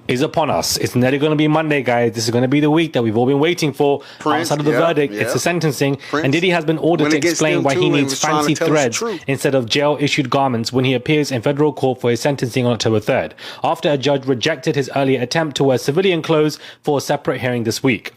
is upon us. It's nearly going to be Monday, guys. This is going to be the week that we've all been waiting for. Prince, outside of the verdict, it's the sentencing. Prince, and Diddy has been ordered to explain why he needs fancy threads instead of jail-issued garments when he appears in federal court for his sentencing on October 3rd, after a judge rejected his earlier attempt to wear civilian clothes for a separate hearing this week.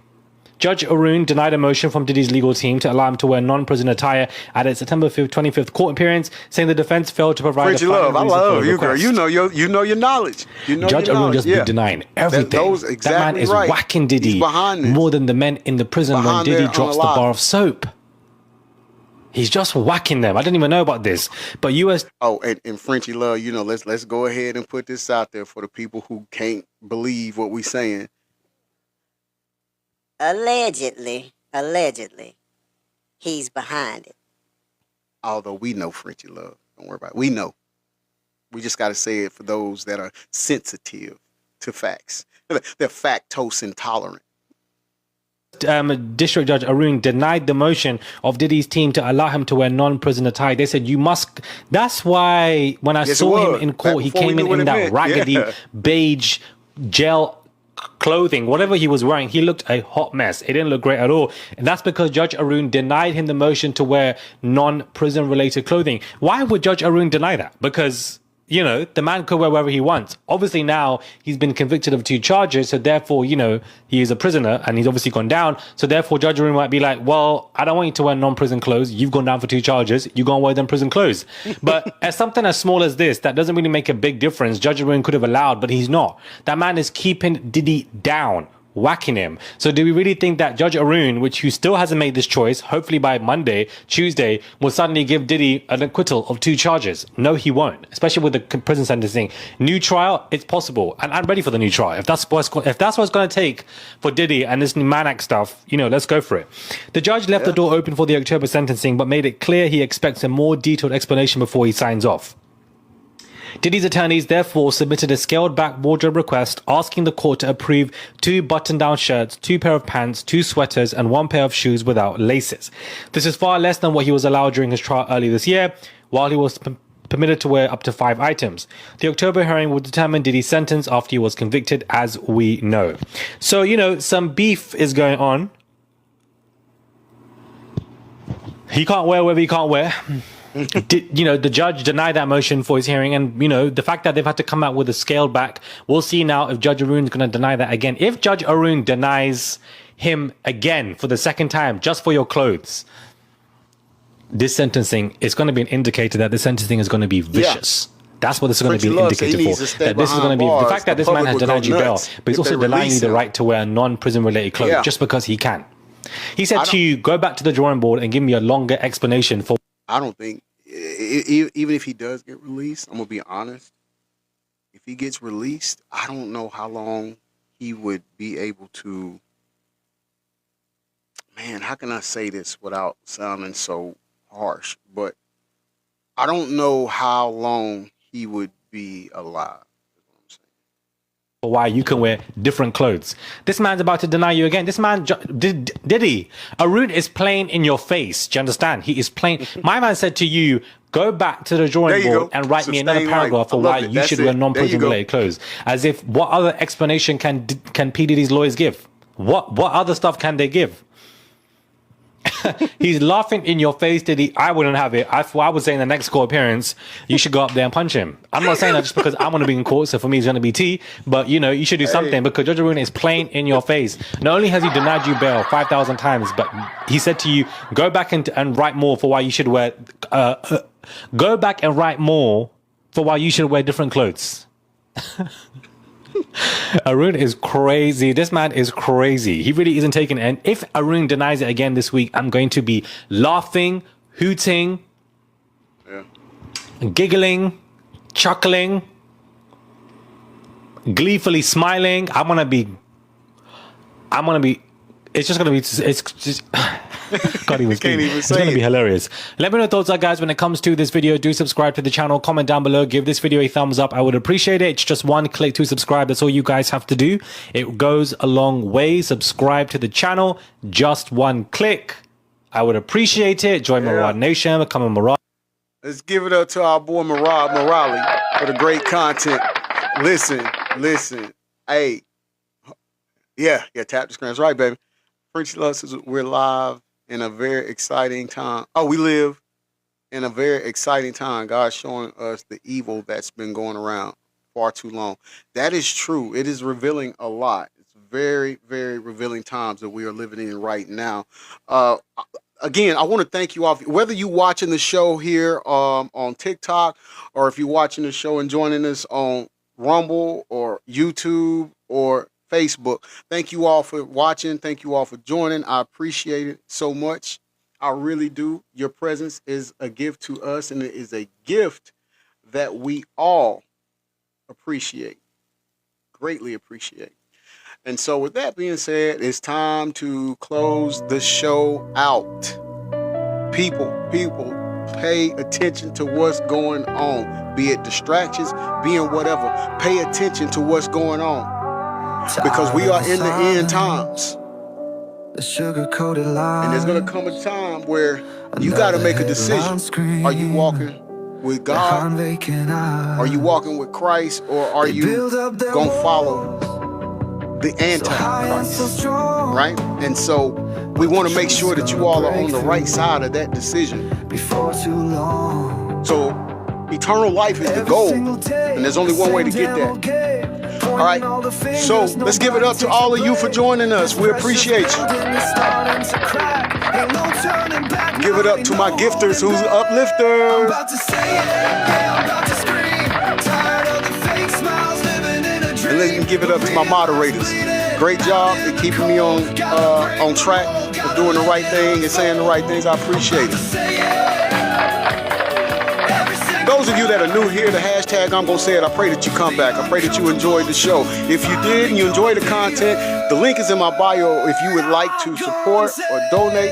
Judge Arun denied a motion from Diddy's legal team to allow him to wear non-prison attire at its September 25th court appearance, saying the defense failed to provide Frenchie a Love, I love you, request. girl. You know your knowledge. Judge Arun just been denying everything. That man is whacking Diddy more than the men in the prison when Diddy drops the bar of soap. He's just whacking them. I didn't even know about this. But US... Oh, and Frenchie Love, you know, let's go ahead and put this out there for the people who can't believe what we're saying. Allegedly, he's behind it. Although we know Frenchie Love. Don't worry about it. We know. We just got to say it for those that are sensitive to facts. They're factose intolerant. District Judge Arun denied the motion of Diddy's team to allow him to wear non-prison attire. They said, you must... That's why when I saw him in court, he came in that raggedy beige gel clothing, whatever he was wearing, he looked a hot mess. It didn't look great at all. And that's because Judge Arun denied him the motion to wear non-prison related clothing. Why would Judge Arun deny that? Because, you know, the man could wear whatever he wants. Obviously now he's been convicted of 2 charges, so therefore, you know, he is a prisoner and he's obviously gone down. So therefore Judge Arun might be like, well, I don't want you to wear non-prison clothes. You've gone down for 2 charges. You go and wear them prison clothes. But as something as small as this, that doesn't really make a big difference. Judge Arun could have allowed, but he's not. That man is keeping Diddy down. whacking him. So do we really think that Judge Arun, who still hasn't made this choice, hopefully by Monday, Tuesday, will suddenly give Diddy an acquittal of 2 charges? No, he won't, especially with the prison sentencing. New trial, it's possible. And I'm ready for the new trial. If that's what it's going to take for Diddy and this Manak stuff, let's go for it. The judge left the door open for the October sentencing, but made it clear he expects a more detailed explanation before he signs off. Diddy's attorneys therefore submitted a scaled-back wardrobe request asking the court to approve 2 button-down shirts, 2 pair of pants, 2 sweaters, and 1 pair of shoes without laces. This is far less than what he was allowed during his trial early this year, while he was permitted to wear up to 5 items. The October hearing will determine Diddy's sentence after he was convicted, as we know. So, some beef is going on. He can't wear whatever he can't wear. The judge denied that motion for his hearing, and the fact that they've had to come out with a scaled back, we'll see now if Judge Arun is going to deny that again. If Judge Arun denies him again for the second time just for your clothes, this sentencing is going to be an indicator that the sentencing is going to be vicious. That's what this is going to be an indicator for. That this is going to be the fact that this man has denied you bail, but he's also denying you the right to wear non-prison related clothes just because he can. He said to you, go back to the drawing board and give me a longer explanation for. I don't think, even if he does get released, I'm going to be honest. If he gets released, I don't know how long he would be able to. Man, how can I say this without sounding so harsh? But I don't know how long he would be alive. For why you can wear different clothes. This man's about to deny you again. This man, Diddy, Arun is playing in your face. Do you understand? He is playing. My man said to you, go back to the drawing board and write me another paragraph for why you should wear non-prison related clothes. As if, what other explanation can P. Diddy's lawyers give? What other stuff can they give? He's laughing in your face, Diddy. I wouldn't have it. I would say in the next court appearance, you should go up there and punch him. I'm not saying that just because I want to be in court, so for me it's going to be T, but you should do something because Judge Arun is playing in your face. Not only has he denied you bail 5,000 times, but he said to you, go back and write more for why you should wear, go back and write more for why you should wear different clothes. Arun is crazy. This man is crazy. He really isn't taking it. And if Arun denies it again this week, I'm going to be laughing, hooting, giggling, chuckling, gleefully smiling. I'm gonna be. It's just gonna be. It's just. Can't even say it's going to be hilarious. Let me know your thoughts, guys, when it comes to this video. Do subscribe to the channel, comment down below, give this video a thumbs up. I would appreciate it. It's just 1 click to subscribe. That's all you guys have to do. It goes a long way. Subscribe to the channel. Just 1 click. I would appreciate it. Join Murad Nation. Become a Murad. Let's give it up to our boy Murad Morali for the great content. Listen. Hey. Yeah, tap the screen. That's right, baby. Frenchy Lust, we're live in a very exciting time. We live in a very exciting time. God's showing us the evil that's been going around far too long. That is true. It is revealing a lot. It's very, very revealing times that we are living in right now. Again, I want to thank you all. Whether you're watching the show here on TikTok, or if you're watching the show and joining us on Rumble or YouTube or Facebook, thank you all for watching. Thank you all for joining. I appreciate it so much. I really do. Your presence is a gift to us, and it is a gift that we all appreciate, greatly appreciate. And so with that being said, it's time to close the show out. People, pay attention to what's going on. Be it distractions, being whatever. Pay attention to what's going on. Because we are in the end times. The sugar-coated line. And there's going to come a time where you got to make a decision. Are you walking with God? Are you walking with Christ? Or are you going to follow the Antichrist? Right? And so we want to make sure that you all are on the right side of that decision. Before too long. So eternal life is the goal. And there's only one way to get that. All right, so let's give it up to all of you for joining us. We appreciate you. Give it up to my gifters who's uplifters. And let me give it up to my moderators. Great job at keeping me on track of doing the right thing and saying the right things. I appreciate it. Those of you that are new here, the hashtag I'm gonna say it, I pray that you come back. I pray that you enjoyed the show. If you did and you enjoyed the content, the link is in my bio. If you would like to support or donate,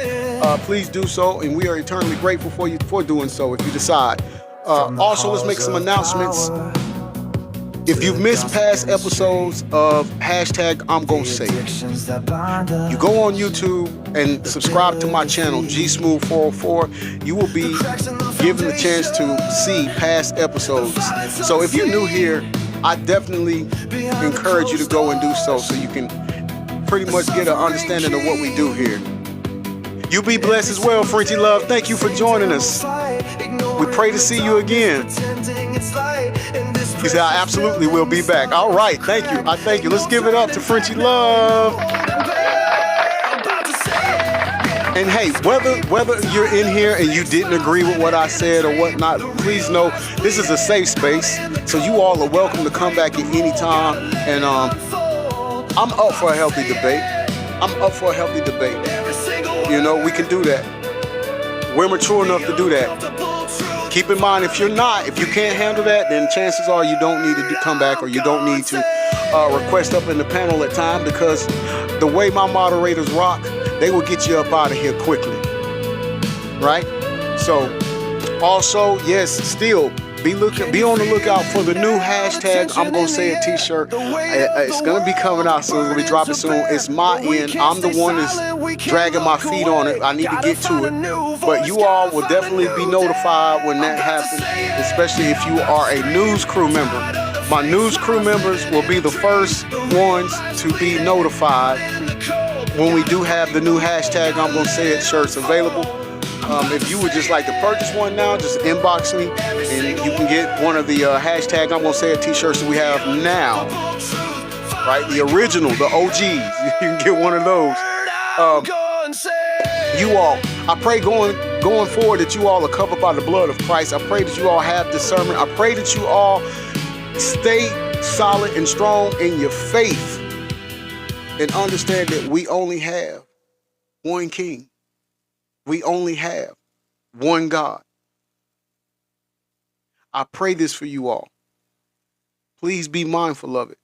please do so, and we are eternally grateful for you for doing so if you decide. Also, let's make some announcements. If you've missed past episodes of hashtag I'm Gonna Say It, you go on YouTube and subscribe to my channel, GSmooth404. You will be given the chance to see past episodes. So if you're new here, I definitely encourage you to go and do so you can pretty much get an understanding of what we do here. You be blessed as well, Frenchie Love. Thank you for joining us. We pray to see you again. He said, I absolutely will be back. All right, thank you. I thank you. Let's give it up to Frenchie Love. And hey, whether you're in here and you didn't agree with what I said or whatnot, please know this is a safe space. So you all are welcome to come back at any time. And I'm up for a healthy debate. You know, we can do that. We're mature enough to do that. Keep in mind, if you can't handle that, then chances are you don't need to come back, or you don't need to request up in the panel at time, because the way my moderators rock, they will get you up out of here quickly. Right? So, also, yes, still, be on the lookout for the new hashtag I'm Gonna Say It t-shirt. It's going to be coming out soon. It's going to be dropping soon. It's my end. I'm the one that's dragging my feet on it. I need to get to it. But you all will definitely be notified when that happens, especially if you are a news crew member. My news crew members will be the first ones to be notified when we do have the new hashtag I'm Gonna Say It shirts available. If you would just like to purchase one now, just inbox me and you can get one of the hashtag I'm Gonna Say It t-shirts that we have now. Right? The original, the OGs. You can get one of those. You all, I pray going forward that you all are covered by the blood of Christ. I pray that you all have discernment. I pray that you all stay solid and strong in your faith and understand that we only have one King. We only have one God. I pray this for you all. Please be mindful of it.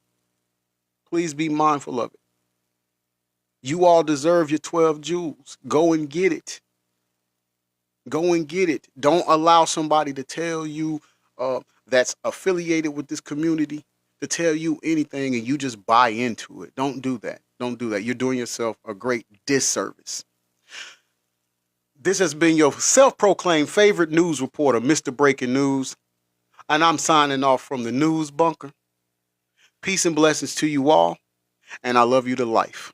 Please be mindful of it. You all deserve your 12 jewels. Go and get it. Go and get it. Don't allow somebody to tell you that's affiliated with this community to tell you anything and you just buy into it. Don't do that. Don't do that. You're doing yourself a great disservice. This has been your self-proclaimed favorite news reporter, Mr. Breaking News, and I'm signing off from the News Bunker. Peace and blessings to you all, and I love you to life.